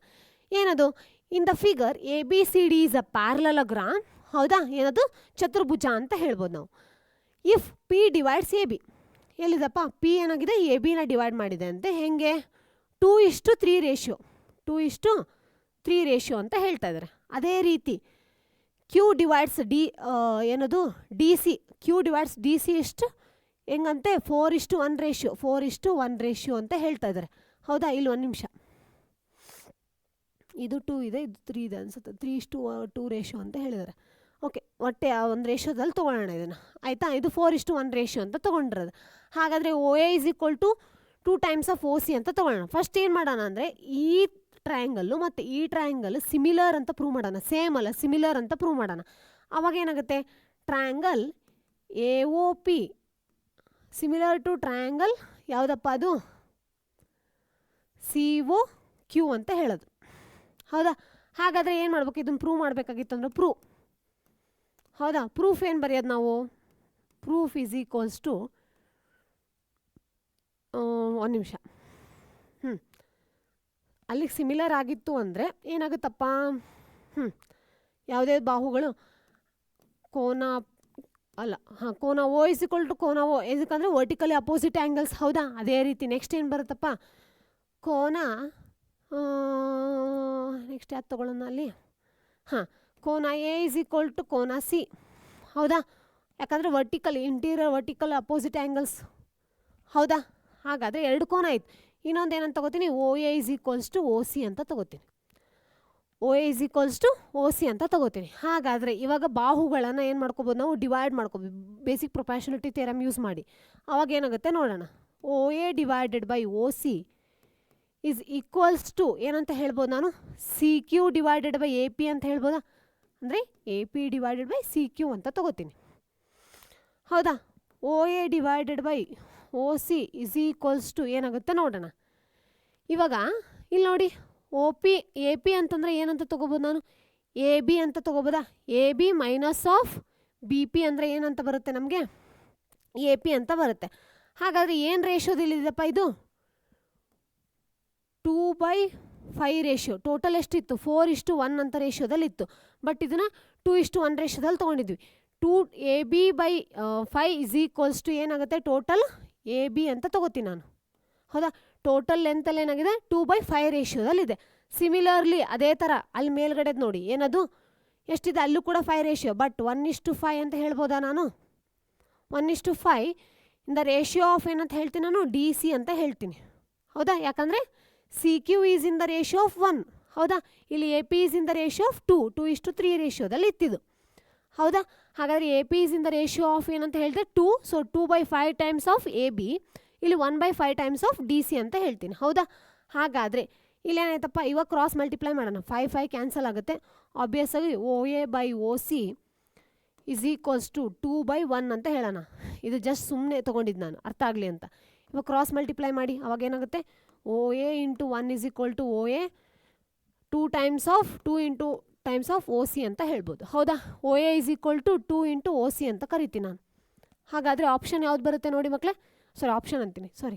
ಏನದು? In the figure A B C D is a parallelogram. ಹೌದಾ? ಏನದು? ಚತುರ್ಭುಜ ಅಂತ ಹೇಳ್ಬೋದು ನಾವು. If P divides A B. ಎಲ್ಲಿದಪ್ಪ? ಪಿ ಏನಾಗಿದೆ? ಎ ಬಿನ ಡಿವೈಡ್ ಮಾಡಿದೆ ಅಂತೆ. ಹೆಂಗೆ? 2:3 ರೇಷಿಯೋ. 2:3 ರೇಷಿಯೋ ಅಂತ ಹೇಳ್ತಾ ಇದ್ದಾರೆ. ಅದೇ ರೀತಿ ಕ್ಯೂ ಡಿವೈಡ್ಸ್ ಡಿ ಏನದು? D C. Q divides D C ಎಷ್ಟು ಹೆಂಗಂತೆ? 4:1 ರೇಷಿಯೋ. 4:1 ರೇಷಿಯೋ ಅಂತ ಹೇಳ್ತಾ ಇದ್ದಾರೆ. ಹೌದಾ? ಇಲ್ಲಿ ಒಂದು ನಿಮಿಷ. ಇದು 2 ಇದೆ, ಇದು 3 ಇದೆ ಅನ್ಸುತ್ತೆ. 3:2 ರೇಷಿಯೋ ಅಂತ ಹೇಳಿದ್ದಾರೆ. ಓಕೆ, ಒಟ್ಟೆ ಒಂದು ರೇಷಿಯೋದಲ್ಲಿ ತೊಗೊಳ್ಳೋಣ ಇದನ್ನು. ಆಯಿತಾ? ಇದು 4:1 ರೇಷಿಯೋ ಅಂತ ತೊಗೊಂಡಿರೋದು. ಹಾಗಾದರೆ O A is equal to 2 times of O C ಅಂತ ತೊಗೊಳ್ಳೋಣ. ಫಸ್ಟ್ ಏನು ಮಾಡೋಣ ಅಂದರೆ ಈ ಟ್ರಯಾಂಗಲ್ಲು ಮತ್ತು ಈ ಟ್ರಯಾಂಗಲ್ ಸಿಮಿಲರ್ ಅಂತ ಪ್ರೂವ್ ಮಾಡೋಣ. ಸೇಮ್ ಅಲ್ಲ, ಸಿಮಿಲರ್ ಅಂತ ಪ್ರೂವ್ ಮಾಡೋಣ. ಅವಾಗ ಏನಾಗುತ್ತೆ? Triangle A O P similar to triangle ಯಾವುದಪ್ಪ ಅದು? ಸಿ ಒ ಕ್ಯೂ ಅಂತ ಹೇಳೋದು. ಹೌದಾ? ಹಾಗಾದರೆ ಏನು ಮಾಡ್ಬೇಕು? ಇದನ್ನು ಪ್ರೂವ್ ಮಾಡಬೇಕಾಗಿತ್ತು ಅಂದರೆ ಹೌದಾ? ಪ್ರೂಫ್ ಏನು ಬರೆಯೋದು ನಾವು? ಪ್ರೂಫ್ ಈಸ್ ಈಕ್ವಲ್ಸ್ ಟು ಒಂದು ನಿಮಿಷ. ಅಲ್ಲಿಗೆ ಸಿಮಿಲರ್ ಆಗಿತ್ತು ಅಂದರೆ ಏನಾಗುತ್ತಪ್ಪ? ಯಾವುದೇ ಬಾಹುಗಳು ಕೋನ ಅಲ್ಲ, ಕೋನ ಓ ಇಸ್ ಈಕ್ವಲ್ ಟು ಕೋನ ಓ. ಇದಕ್ಕಂದರೆ ವರ್ಟಿಕಲಿ ಅಪೋಸಿಟ್ ಆ್ಯಂಗಲ್ಸ್. ಹೌದಾ? ಅದೇ ರೀತಿ ನೆಕ್ಸ್ಟ್ ಏನು ಬರುತ್ತಪ್ಪ? ಕೋನ ನೆಕ್ಸ್ಟ್ ಯಾವ್ದು ತೊಗೊಳ್ಳೋಣ ಅಲ್ಲಿ? ಕೋನ ಎ ಇಸ್ ಈಕ್ವಲ್ ಟು ಕೋನ ಸಿ. ಹೌದಾ? ಯಾಕಂದರೆ ಇಂಟೀರಿಯರ್ ವರ್ಟಿಕಲ್ ಅಪೋಸಿಟ್ ಆ್ಯಂಗಲ್ಸ್. ಹೌದಾ? ಹಾಗಾದರೆ 2 ಕೋನ ಆಯ್ತು. ಇನ್ನೊಂದು ಏನಂತ ತಗೋತೀನಿ? O A is equals to O C ಅಂತ ತಗೋತೀನಿ. O A is equals to O C ಅಂತ ತಗೋತೀನಿ. ಹಾಗಾದರೆ ಇವಾಗ ಬಾಹುಗಳನ್ನು ಏನು ಮಾಡ್ಕೋಬೋದು ನಾವು? ಡಿವೈಡ್ ಮಾಡ್ಕೋಬೋದು ಬೇಸಿಕ್ ಪ್ರೊಪರ್ಷನಾಲಿಟಿ ಥಿಯರಮ್ ಯೂಸ್ ಮಾಡಿ. ಅವಾಗ ಏನಾಗುತ್ತೆ ನೋಡೋಣ. O A divided by O C is equals to ಏನಂತ ಹೇಳ್ಬೋದು ನಾನು? C Q divided by A P ಅಂತ ಹೇಳ್ಬೋದಾ? ಅಂದರೆ A P divided by C Q ಅಂತ ತಗೋತೀನಿ. ಹೌದಾ? O A divided by O C is equals to ಏನಾಗುತ್ತೆ ನೋಡೋಣ. ಇವಾಗ ಇಲ್ಲಿ ನೋಡಿ, ಎ ಪಿ ಅಂತಂದರೆ ಏನಂತ ತೊಗೋಬೋದು ನಾನು? ಎ ಬಿ ಅಂತ ತೊಗೋಬೋದಾ? A B minus of B P ಅಂದರೆ ಏನಂತ ಬರುತ್ತೆ ನಮಗೆ? ಎ ಪಿ ಅಂತ ಬರುತ್ತೆ. ಹಾಗಾದರೆ ಏನು ರೇಷಿಯೋದಲ್ಲಿದೆಯಪ್ಪ ಇದು? 2/5 ರೇಷಿಯೋ. ಟೋಟಲ್ ಎಷ್ಟಿತ್ತು? 4:1 ಅಂತ ರೇಷಿಯೋದಲ್ಲಿತ್ತು. ಬಟ್ ಇದನ್ನು 2:1 ರೇಷಿಯೋದಲ್ಲಿ ತೊಗೊಂಡಿದ್ವಿ. 2 A B by 5 is equals to ಏನಾಗುತ್ತೆ? ಟೋಟಲ್ ಎ ಬಿ ಅಂತ ತೊಗೋತೀನಿ ನಾನು. ಹೌದಾ, ಟೋಟಲ್ ಲೆಂತಲ್ಲಿ ಏನಾಗಿದೆ 2/5 ರೇಷಿಯೋದಲ್ಲಿದೆ. ಸಿಮಿಲರ್ಲಿ ಅದೇ ಥರ ಅಲ್ಲಿ ಮೇಲ್ಗಡೆದು ನೋಡಿ ಏನದು ಎಷ್ಟಿದೆ, ಅಲ್ಲೂ ಕೂಡ 5 ರೇಷಿಯೋ, ಬಟ್ 1:5 ಅಂತ ಹೇಳ್ಬೋದಾ ನಾನು? 1:5 ಇನ್ ದ ರೇಷಿಯೋ ಆಫ್ ಏನಂತ ಹೇಳ್ತೀನಿ ನಾನು, DC ಅಂತ ಹೇಳ್ತೀನಿ. ಹೌದಾ, ಯಾಕಂದರೆ CQ is in the ratio of 1. ಹೌದಾ, ಇಲ್ಲಿ AP is in the ratio of 2:3 ರೇಷಿಯೋದಲ್ಲಿ ಇತ್ತಿದ್ದು. ಹೌದಾ, ಹಾಗಾದರೆ AP is in the ratio of ಏನಂತ ಹೇಳಿದೆ 2, ಸೊ 2/5 ಟೈಮ್ಸ್ ಆಫ್ AB, ಇಲ್ಲಿ 1/5 ಟೈಮ್ಸ್ ಆಫ್ DC ಅಂತ ಹೇಳ್ತೀನಿ. ಹೌದಾ, ಹಾಗಾದರೆ ಇಲ್ಲೇನಾಯ್ತಪ್ಪ, ಇವಾಗ ಕ್ರಾಸ್ ಮಲ್ಟಿಪ್ಲೈ ಮಾಡೋಣ. 5 ಕ್ಯಾನ್ಸಲ್ ಆಗುತ್ತೆ. ಆಬ್ವಿಯಸ್ ಆಗಿ OA/OC ಇಸ್ ಈಕ್ವಲ್ಸ್ ಟು 2/1 ಅಂತ ಹೇಳೋಣ. ಇದು ಜಸ್ಟ್ ಸುಮ್ಮನೆ ತೊಗೊಂಡಿದ್ದು ನಾನು, ಅರ್ಥ ಆಗಲಿ ಅಂತ. ಇವಾಗ ಕ್ರಾಸ್ ಮಲ್ಟಿಪ್ಲೈ ಮಾಡಿ, ಅವಾಗ ಏನಾಗುತ್ತೆ, OA into 1 is equal to OA 2 times of OC ಅಂತ ಹೇಳ್ಬೋದು. ಹೌದಾ, OA is equal to 2 into OC ಅಂತ ಕರಿತೀನಿ ನಾನು. ಹಾಗಾದರೆ ಆಪ್ಷನ್ ಯಾವ್ದು ಬರುತ್ತೆ ನೋಡಿ ಮಕ್ಕಳೇ, ಆಪ್ಷನ್ ಅಂತೀನಿ,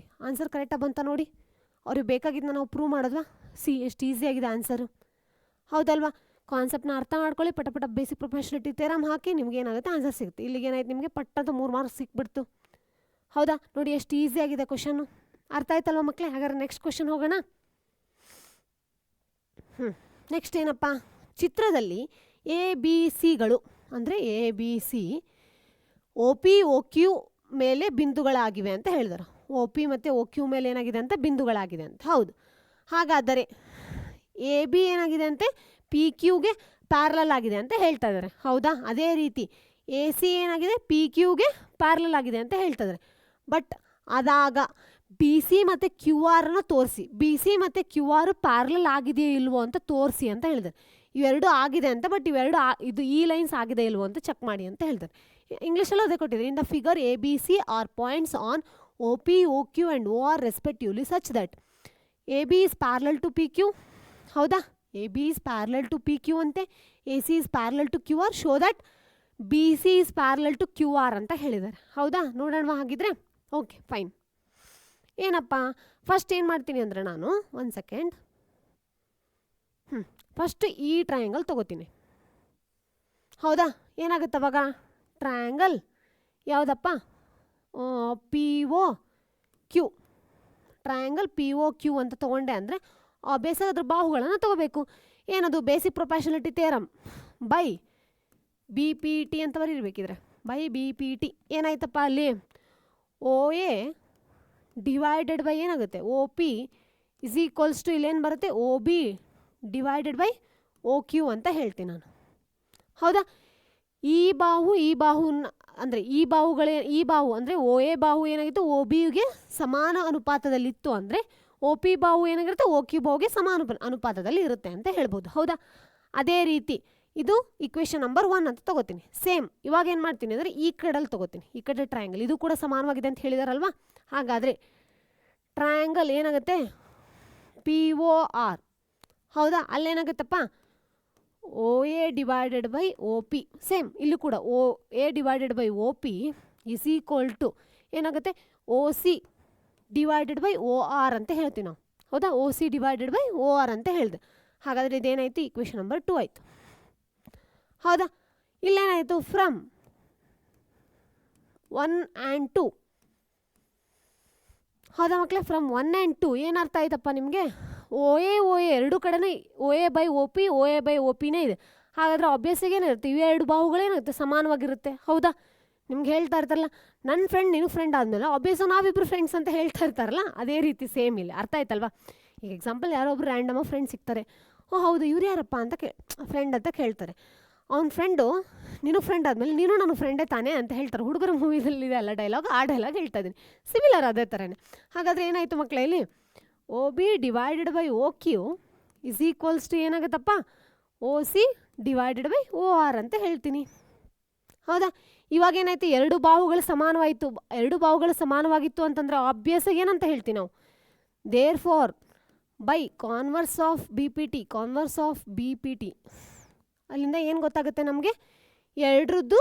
ಆನ್ಸರ್ ಕರೆಕ್ಟಾಗಿ ಬಂತ ನೋಡಿ. ಅವ್ರಿಗೆ ಬೇಕಾಗಿದ್ದನ್ನ ನಾವು ಪ್ರೂವ್ ಮಾಡಿದ್ವಾ? ಎಷ್ಟು ಈಸಿಯಾಗಿದೆ ಆನ್ಸರು, ಹೌದಲ್ವಾ? ಕಾನ್ಸೆಪ್ಟ್ನ ಅರ್ಥ ಮಾಡ್ಕೊಳ್ಳಿ, ಪಟ ಬೇಸಿಕ್ ಪ್ರೊಫೆಷನಲಿಟಿ ಥಿಯರಮ್ ಹಾಕಿ, ನಿಮ್ಗೆ ಏನಾಗುತ್ತೆ ಆನ್ಸರ್ ಸಿಗುತ್ತೆ. ಇಲ್ಲಿಗೆ ಏನಾಯ್ತು, ನಿಮಗೆ ಪಟ್ಟದ 3 ಮಾರ್ಕ್ಸ್ ಸಿಕ್ಬಿಡ್ತು. ಹೌದಾ, ನೋಡಿ ಎಷ್ಟು ಈಸಿಯಾಗಿದೆ ಕ್ವಶನ್ನು. ಅರ್ಥ ಆಯ್ತಲ್ವ ಮಕ್ಕಳೇ? ಹಾಗಾದ್ರೆ ನೆಕ್ಸ್ಟ್ ಕ್ವಶನ್ ಹೋಗೋಣ. ನೆಕ್ಸ್ಟ್ ಏನಪ್ಪ, ಚಿತ್ರದಲ್ಲಿ ABCಗಳು ಅಂದರೆ ABC OP OQ ಮೇಲೆ ಬಿಂದುಗಳಾಗಿವೆ ಅಂತ ಹೇಳಿದರು. OP ಮತ್ತು OQ ಮೇಲೆ ಏನಾಗಿದೆ ಅಂತ ಬಿಂದುಗಳಾಗಿದೆ ಅಂತ. ಹೌದು, ಹಾಗಾದರೆ AB ಏನಾಗಿದೆ ಅಂತೆ, PQಗೆ ಪ್ಯಾರಲಲ್ ಆಗಿದೆ ಅಂತ ಹೇಳ್ತಾ ಇದ್ದಾರೆ. ಹೌದಾ, ಅದೇ ರೀತಿ AC ಏನಾಗಿದೆ, PQಗೆ ಪ್ಯಾರಲಲ್ ಆಗಿದೆ ಅಂತ ಹೇಳ್ತಾ ಇದ್ದಾರೆ. ಬಟ್ ಅದಾಗ BC ಮತ್ತು QR ತೋರಿಸಿ, BC ಮತ್ತು QR ಪ್ಯಾರಲಲ್ ಆಗಿದೆಯೋ ಇಲ್ವೋ ಅಂತ ತೋರಿಸಿ ಅಂತ ಹೇಳಿದ್ದಾರೆ. ಇವೆರಡು ಆಗಿದೆ ಅಂತ, ಬಟ್ ಇವೆರಡು ಇದು ಈ ಲೈನ್ಸ್ ಆಗಿದೆ ಇಲ್ವೋ ಅಂತ ಚೆಕ್ ಮಾಡಿ ಅಂತ ಹೇಳ್ತಾರೆ. ಇಂಗ್ಲೀಷಲ್ಲೂ ಅದೇ ಕೊಟ್ಟಿದ್ದಾರೆ. In the figure ABC are points on OP OQ and OR respectively such that AB is parallel to PQ. ಹೌದಾ, AB is parallel to PQ ಅಂತೆ, AC is parallel to QR, show that BC is parallel to QR ಅಂತ ಹೇಳಿದ್ದಾರೆ. ಹೌದಾ, ನೋಡೋಣ ಹಾಗಿದ್ರೆ. Okay fine. ಏನಪ್ಪ, first ಏನು ಮಾಡ್ತೀನಿ ಅಂದರೆ ನಾನು ಒಂದು ಸೆಕೆಂಡ್, ಫಸ್ಟ್ ಈ ಟ್ರಯಾಂಗಲ್ ತೊಗೋತೀನಿ. ಹೌದಾ, ಏನಾಗುತ್ತೆ ಅವಾಗ, ಟ್ರಯಾಂಗಲ್ ಯಾವುದಪ್ಪ, POQ, ಟ್ರಯಾಂಗಲ್ POQ ಅಂತ ತೊಗೊಂಡೆ ಅಂದರೆ ಆಬ್ವಿಯಸ್ಸಾಗಿ ಅದ್ರ ಬಾಹುಗಳನ್ನು ತೊಗೋಬೇಕು. ಏನದು, ಬೇಸಿಕ್ ಪ್ರೊಫೆಷನಲಿಟಿ ಥಿಯರಮ್ ಬೈ BPT ಅಂತ ಬರೀರ್ಬೇಕಿದ್ರೆ, ಬೈ BPT. ಏನಾಯ್ತಪ್ಪ ಅಲ್ಲಿ, OA ಡಿವೈಡೆಡ್ ಬೈ ಏನಾಗುತ್ತೆ, OP ಇಸ್ ಈಕ್ವಲ್ಸ್ ಟು ಇಲ್ಲೇನು ಬರುತ್ತೆ, OB ಡಿವೈಡೆಡ್ ಬೈ OQ ಅಂತ ಹೇಳ್ತೀನಿ ನಾನು. ಹೌದಾ, ಈ ಬಾಹು ಅಂದರೆ ಈ ಬಾಹು ಅಂದರೆ OA ಬಾಹು ಏನಾಗಿತ್ತು, OBಗೆ ಸಮಾನ ಅನುಪಾತದಲ್ಲಿತ್ತು ಅಂದರೆ OP ಬಾಹು ಏನಾಗಿರುತ್ತೆ, OQ ಬಾಹುಗೆ ಸಮಾನ ಅನುಪಾತದಲ್ಲಿ ಇರುತ್ತೆ ಅಂತ ಹೇಳ್ಬೋದು. ಹೌದಾ, ಅದೇ ರೀತಿ ಇದು ಇಕ್ವೇಷನ್ ನಂಬರ್ 1 ಅಂತ ತೊಗೋತೀನಿ. ಸೇಮ್ ಇವಾಗ ಏನು ಮಾಡ್ತೀನಿ ಅಂದರೆ ಈ ಕಡೆಯಲ್ಲಿ ತೊಗೋತೀನಿ, ಈ ಕಡೆ ಟ್ರಯಾಂಗಲ್ ಇದು ಕೂಡ ಸಮಾನವಾಗಿದೆ ಅಂತ ಹೇಳಿದಾರಲ್ವಾ. ಹಾಗಾದರೆ ಟ್ರಯಾಂಗಲ್ ಏನಾಗುತ್ತೆ, POR. ಹೌದಾ, ಅಲ್ಲೇನಾಗುತ್ತಪ್ಪ, OA divided by OP. Same ಇಲ್ಲೂ ಕೂಡ OA divided by OP is equal to ಏನಾಗುತ್ತೆ, OC ಡಿವೈಡೆಡ್ ಬೈ OR ಅಂತ ಹೇಳ್ತೀವಿ ನಾವು. ಹೌದಾ, OC ಡಿವೈಡೆಡ್ ಬೈ OR ಅಂತ ಹೇಳಿದೆ. ಹಾಗಾದರೆ ಇದೇನಾಯಿತು, ಇಕ್ವೇಷನ್ ನಂಬರ್ 2 ಆಯಿತು. ಹೌದಾ, ಇಲ್ಲೇನಾಯಿತು, ಫ್ರಮ್ 1 and 2. ಹೌದಾ ಮಕ್ಕಳೇ, ಫ್ರಮ್ 1 and 2 ಏನರ್ಥ ಆಯ್ತಪ್ಪ ನಿಮಗೆ, OA ಎರಡು ಕಡೆನೇ OA/OP OA/OPನೇ ಇದೆ. ಹಾಗಾದರೆ ಆಬ್ವಿಯಸ್ಸಾಗಿ ಏನಿರುತ್ತೆ, ಇವೆ ಎರಡು ಬಾಹುಗಳೇನಿರುತ್ತೆ, ಸಮಾನವಾಗಿರುತ್ತೆ. ಹೌದಾ, ನಿಮ್ಗೆ ಹೇಳ್ತಾ ಇರ್ತಾರಲ್ಲ, ನನ್ನ ಫ್ರೆಂಡ್ ನೀನು ಫ್ರೆಂಡ್ ಆದಮೇಲೆ ಆಬ್ವಿಯಸ್ಸಾಗಿ ನಾವಿಬ್ಬರು ಫ್ರೆಂಡ್ಸ್ ಅಂತ ಹೇಳ್ತಾ ಇರ್ತಾರಲ್ಲ, ಅದೇ ರೀತಿ ಸೇಮ್ ಇಲ್ಲ. ಅರ್ಥ ಆಯ್ತಲ್ವಾ? ಈಗ ಎಕ್ಸಾಂಪಲ್ ಯಾರೋ ಒಬ್ರು ರ್ಯಾಂಡಮಾಗಿ ಫ್ರೆಂಡ್ ಸಿಗ್ತಾರೆ, ಓ ಹೌದು ಇವ್ರು ಯಾರಪ್ಪ ಅಂತ ಫ್ರೆಂಡ್ ಅಂತ ಕೇಳ್ತಾರೆ. ಅವ್ನ ಫ್ರೆಂಡು ನೀನು ಫ್ರೆಂಡ್ ಆದಮೇಲೆ ನೀನು ನನ್ನ ಫ್ರೆಂಡೇ ತಾನೇ ಅಂತ ಹೇಳ್ತಾರೆ. ಹುಡುಗರ ಮೂವಿದಲ್ಲಿದೆ ಅಲ್ಲ ಡೈಲಾಗ್, ಆ ಡೈಲಾಗ್ ಹೇಳ್ತಾ ಇದ್ದೀನಿ. ಸಿಮಿಲರ್ ಅದೇ ಥರನೇ. ಹಾಗಾದರೆ ಏನಾಯಿತು ಮಕ್ಕಳಲ್ಲಿ, OB divided by OQ is equals to ಏನಾಗುತ್ತಪ್ಪ, OC ಡಿವೈಡೆಡ್ ಬೈ OR ಅಂತ ಹೇಳ್ತೀನಿ. ಹೌದಾ, ಇವಾಗ ಏನಾಯ್ತು, ಎರಡು ಬಾಹುಗಳು ಸಮಾನವಾಗಿತ್ತು ಅಂತಂದರೆ ಆಬ್ವಿಯಸ್ಸಾಗಿ ಏನಂತ ಹೇಳ್ತೀವಿ ನಾವು, therefore by converse of BPT ಅಲ್ಲಿಂದ ಏನು ಗೊತ್ತಾಗುತ್ತೆ ನಮಗೆ, ಎರಡರದ್ದು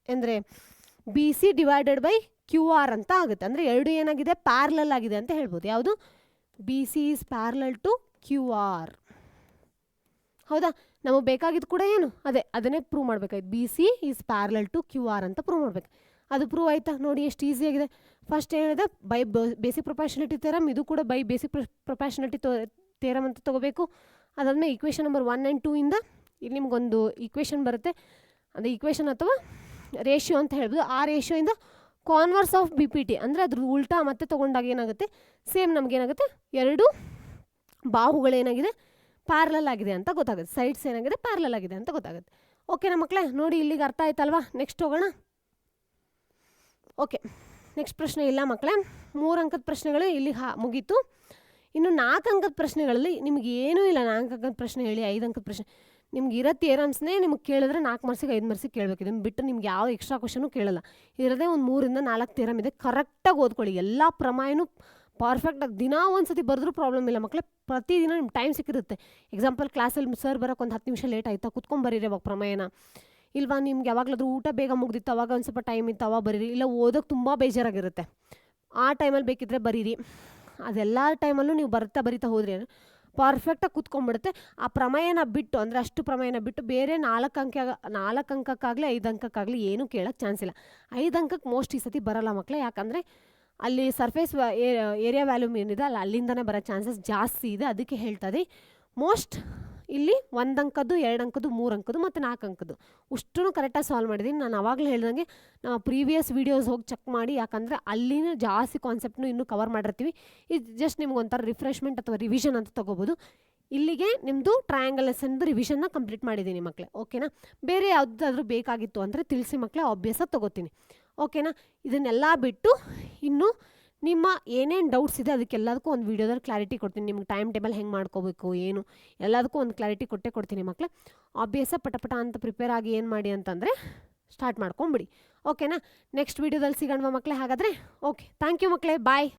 ಅಂದರೆ BC ಡಿವೈಡೆಡ್ ಬೈ QR ಅಂತ ಆಗುತ್ತೆ. ಅಂದರೆ ಎರಡು ಏನಾಗಿದೆ, ಪ್ಯಾರಲಲ್ ಆಗಿದೆ ಅಂತ ಹೇಳ್ಬೋದು. ಯಾವುದು, BC is parallel to QR. ಹೌದಾ, ನಮಗೆ ಬೇಕಾಗಿದ್ದು ಕೂಡ ಏನು, ಅದನ್ನೇ ಪ್ರೂವ್ ಮಾಡಬೇಕಾಯ್ತು. BC is parallel to QR ಅಂತ ಪ್ರೂವ್ ಮಾಡಬೇಕು. ಅದು ಪ್ರೂವ್ ಆಯಿತಾ ನೋಡಿ ಎಷ್ಟು ಈಸಿಯಾಗಿದೆ. ಫಸ್ಟ್ ಏನಿದೆ ಬೈ ಬೇಸಿಕ್ ಪ್ರೊಪಾರ್ಷನಾಲಿಟಿ ಥಿಯರಮ್, ಇದು ಕೂಡ ಬೈ ಬೇಸಿಕ್ ಪ್ರೊಪಾರ್ಷನಾಲಿಟಿ ಥಿಯರಮ್ ಅಂತ ತೊಗೋಬೇಕು. ಅದಾದಮೇಲೆ ಈಕ್ವೇಷನ್ ನಂಬರ್ 1 and 2 ಇಂದ ಇಲ್ಲಿ ನಿಮ್ಗೊಂದು ಈಕ್ವೇಷನ್ ಬರುತ್ತೆ, ಅದು ಈಕ್ವೇಷನ್ ಅಥವಾ ರೇಷಿಯೋ ಅಂತ ಹೇಳ್ಬೋದು. ಆ ರೇಷಿಯೋಯಿಂದ converse of B P T ಅಂದರೆ ಅದ್ರ ಉಲ್ಟಾ ಮತ್ತೆ ತೊಗೊಂಡಾಗ ಏನಾಗುತ್ತೆ, ಸೇಮ್ ನಮಗೇನಾಗುತ್ತೆ, ಎರಡು ಬಾಹುಗಳೇನಾಗಿದೆ ಪ್ಯಾರಲಲ್ ಆಗಿದೆ ಅಂತ ಗೊತ್ತಾಗುತ್ತೆ, ಸೈಡ್ಸ್ ಏನಾಗಿದೆ ಪ್ಯಾರಲಲ್ ಆಗಿದೆ ಅಂತ ಗೊತ್ತಾಗುತ್ತೆ. ಓಕೆನಾ ಮಕ್ಕಳೇ, ನೋಡಿ ಇಲ್ಲಿಗೆ ಅರ್ಥ ಆಯ್ತಲ್ವಾ? ನೆಕ್ಸ್ಟ್ ಹೋಗೋಣ. ಓಕೆ, ನೆಕ್ಸ್ಟ್ ಪ್ರಶ್ನೆ ಇಲ್ಲ ಮಕ್ಕಳೇ, 3 ಅಂಕದ ಪ್ರಶ್ನೆಗಳು ಇಲ್ಲಿಗೆ ಮುಗೀತು. ಇನ್ನು 4 ಅಂಕದ ಪ್ರಶ್ನೆಗಳಲ್ಲಿ ನಿಮ್ಗೆ ಏನೂ ಇಲ್ಲ. 4 ಅಂಕದ ಪ್ರಶ್ನೆ ಹೇಳಿ 5 ಅಂಕದ ಪ್ರಶ್ನೆ ನಿಮ್ಗೆ ಇರೋ ಥಿಯರಮ್ಸ್ನೇ ನಿಮ್ಗೆ ಕೇಳಿದ್ರೆ 4 ಮಾರ್ಕ್ಸಿಗೆ 5 ಮಾರ್ಕ್ಸಿಗೆ ಕೇಳಬೇಕು. ಇದನ್ನು ಬಿಟ್ಟು ನಿಮ್ಗೆ ಯಾವ ಎಕ್ಸ್ಟ್ರಾ ಕ್ವಶನು ಕೇಳಲ್ಲ. ಇರೋದೇ ಒಂದು 3 ಇಂದ 4 ಥಿಯರಮ್ ಇದೆ. ಕರೆಕ್ಟಾಗಿ ಓದ್ಕೊಳ್ಳಿ, ಎಲ್ಲ ಪ್ರಮಾಣನೂ ಪರ್ಫೆಕ್ಟಾಗಿ ದಿನ ಒಂದು ಸತಿ ಬರೆದ್ರೂ ಪ್ರಾಬ್ಲಮ್ ಇಲ್ಲ ಮಕ್ಕಳೇ. ಪ್ರತಿದಿನ ನಿಮ್ಮ ಟೈಮ್ ಸಿಕ್ಕಿರುತ್ತೆ. ಎಕ್ಸಾಂಪಲ್ ಕ್ಲಾಸಲ್ಲಿ ಸರ್ ಬರೋಕ್ಕೆ ಒಂದು 10 ನಿಮಿಷ ಲೇಟ್ ಆಯಿತಾ, ಕುತ್ಕೊಂಬರೀರಿ ಅವಾಗ ಪ್ರಮೇಯನ. ಇಲ್ವಾ ನಿಮ್ಗೆ ಯಾವಾಗಲಾದ್ರೂ ಊಟ ಬೇಗ ಮುಗ್ದಿತ್ತು ಅವಾಗ ಒಂದು ಸ್ವಲ್ಪ ಟೈಮ್ ಇತ್ತು ಅವಾಗ ಬರೀರಿ. ಇಲ್ಲ ಓದೋಕ್ಕೆ ತುಂಬ ಬೇಜಾರಾಗಿರುತ್ತೆ, ಆ ಟೈಮಲ್ಲಿ ಬೇಕಿದ್ರೆ ಬರೀರಿ. ಅದೆಲ್ಲ ಟೈಮಲ್ಲೂ ನೀವು ಬರಿತಾ ಹೋದ್ರಿ ಪರ್ಫೆಕ್ಟಾಗಿ ಕೂತ್ಕೊಂಡ್ಬಿಡುತ್ತೆ. ಆ ಪ್ರಮೇಯನ ಬಿಟ್ಟು ಅಂದರೆ ಅಷ್ಟು ಪ್ರಮೇಯನ ಬಿಟ್ಟು ಬೇರೆ 4 ಅಂಕಕ್ಕಾಗಲಿ 5 ಅಂಕಕ್ಕಾಗಲಿ ಏನೂ ಕೇಳೋಕ್ಕೆ ಚಾನ್ಸ್ ಇಲ್ಲ. 5 ಅಂಕಕ್ಕೆ ಮೋಸ್ಟ್ ಈ ಸತಿ ಬರೋಲ್ಲ ಮಕ್ಕಳೇ, ಯಾಕಂದರೆ ಅಲ್ಲಿ ಸರ್ಫೇಸ್ ಏರಿಯಾ ವ್ಯಾಲ್ಯೂಮ್ ಏನಿದೆ ಅಲ್ಲ ಅಲ್ಲಿಂದನೇ ಬರೋ ಚಾನ್ಸಸ್ ಜಾಸ್ತಿ ಇದೆ. ಅದಕ್ಕೆ ಹೇಳ್ತಾ ಇದ್ದೀವಿ ಮೋಸ್ಟ್ ಇಲ್ಲಿ 1 ಅಂಕದ್ದು 2 ಅಂಕದ್ದು 3 ಅಂಕದ್ದು ಮತ್ತು 4 ಅಂಕದ್ದು ಅಷ್ಟೂ ಕರೆಕ್ಟಾಗಿ ಸಾಲ್ವ್ ಮಾಡಿದ್ದೀನಿ. ನಾನು ಆವಾಗಲೇ ಹೇಳ್ದಂಗೆ ನಾವು ಪ್ರೀವಿಯಸ್ ವೀಡಿಯೋಸ್ ಹೋಗಿ ಚೆಕ್ ಮಾಡಿ, ಯಾಕಂದರೆ ಅಲ್ಲಿನ ಜಾಸ್ತಿ ಕಾನ್ಸೆಪ್ಟ್ನು ಇನ್ನೂ ಕವರ್ ಮಾಡಿರ್ತೀವಿ. ಇದು ಜಸ್ಟ್ ನಿಮ್ಗೆ ಒಂಥರ ರಿಫ್ರೆಶ್ಮೆಂಟ್ ಅಥವಾ ರಿವಿಷನ್ ಅಂತ ತೊಗೋಬೋದು. ಇಲ್ಲಿಗೆ ನಿಮ್ಮದು ಟ್ರಯಾಂಗಲ್ ಲೆಸನ್ದು ರಿವಿಷನ್ನ ಕಂಪ್ಲೀಟ್ ಮಾಡಿದ್ದೀನಿ ಮಕ್ಕಳೇ. ಓಕೆನಾ? ಬೇರೆ ಯಾವುದಾದ್ರೂ ಬೇಕಾಗಿತ್ತು ಅಂದರೆ ತಿಳಿಸಿ ಮಕ್ಕಳೇ, ಆಬ್ವಿಯಸ್ಸಾಗಿ ತೊಗೋತೀನಿ. ಓಕೆನಾ? ಇದನ್ನೆಲ್ಲ ಬಿಟ್ಟು ಇನ್ನು ನಿಮ್ಮ ಏನೇನು ಡೌಟ್ಸ್ ಇದೆ ಅದಕ್ಕೆಲ್ಲದಕ್ಕೂ ಒಂದು ವೀಡಿಯೋದಲ್ಲಿ ಕ್ಲಾರಿಟಿ ಕೊಡ್ತೀನಿ. ನಿಮ್ಗೆ ಟೈಮ್ ಟೇಬಲ್ ಹೆಂಗೆ ಮಾಡ್ಕೋಬೇಕು ಏನು ಎಲ್ಲದಕ್ಕೂ ಒಂದು ಕ್ಲಾರಿಟಿ ಕೊಡ್ತೀನಿ ಮಕ್ಕಳೇ. ಆಬ್ವಿಯಸ್ಸಾಗಿ ಪಟ ಅಂತ ಪ್ರಿಪೇರ್ ಆಗಿ ಏನು ಮಾಡಿ ಅಂತಂದರೆ ಸ್ಟಾರ್ಟ್ ಮಾಡ್ಕೊಂಬಿಡಿ. ಓಕೆನಾ? ನೆಕ್ಸ್ಟ್ ವೀಡಿಯೋದಲ್ಲಿ ಸಿಗೋಣ ಮಕ್ಕಳೇ ಹಾಗಾದರೆ. ಓಕೆ, ಥ್ಯಾಂಕ್ ಯು ಮಕ್ಕಳೇ, ಬಾಯ್.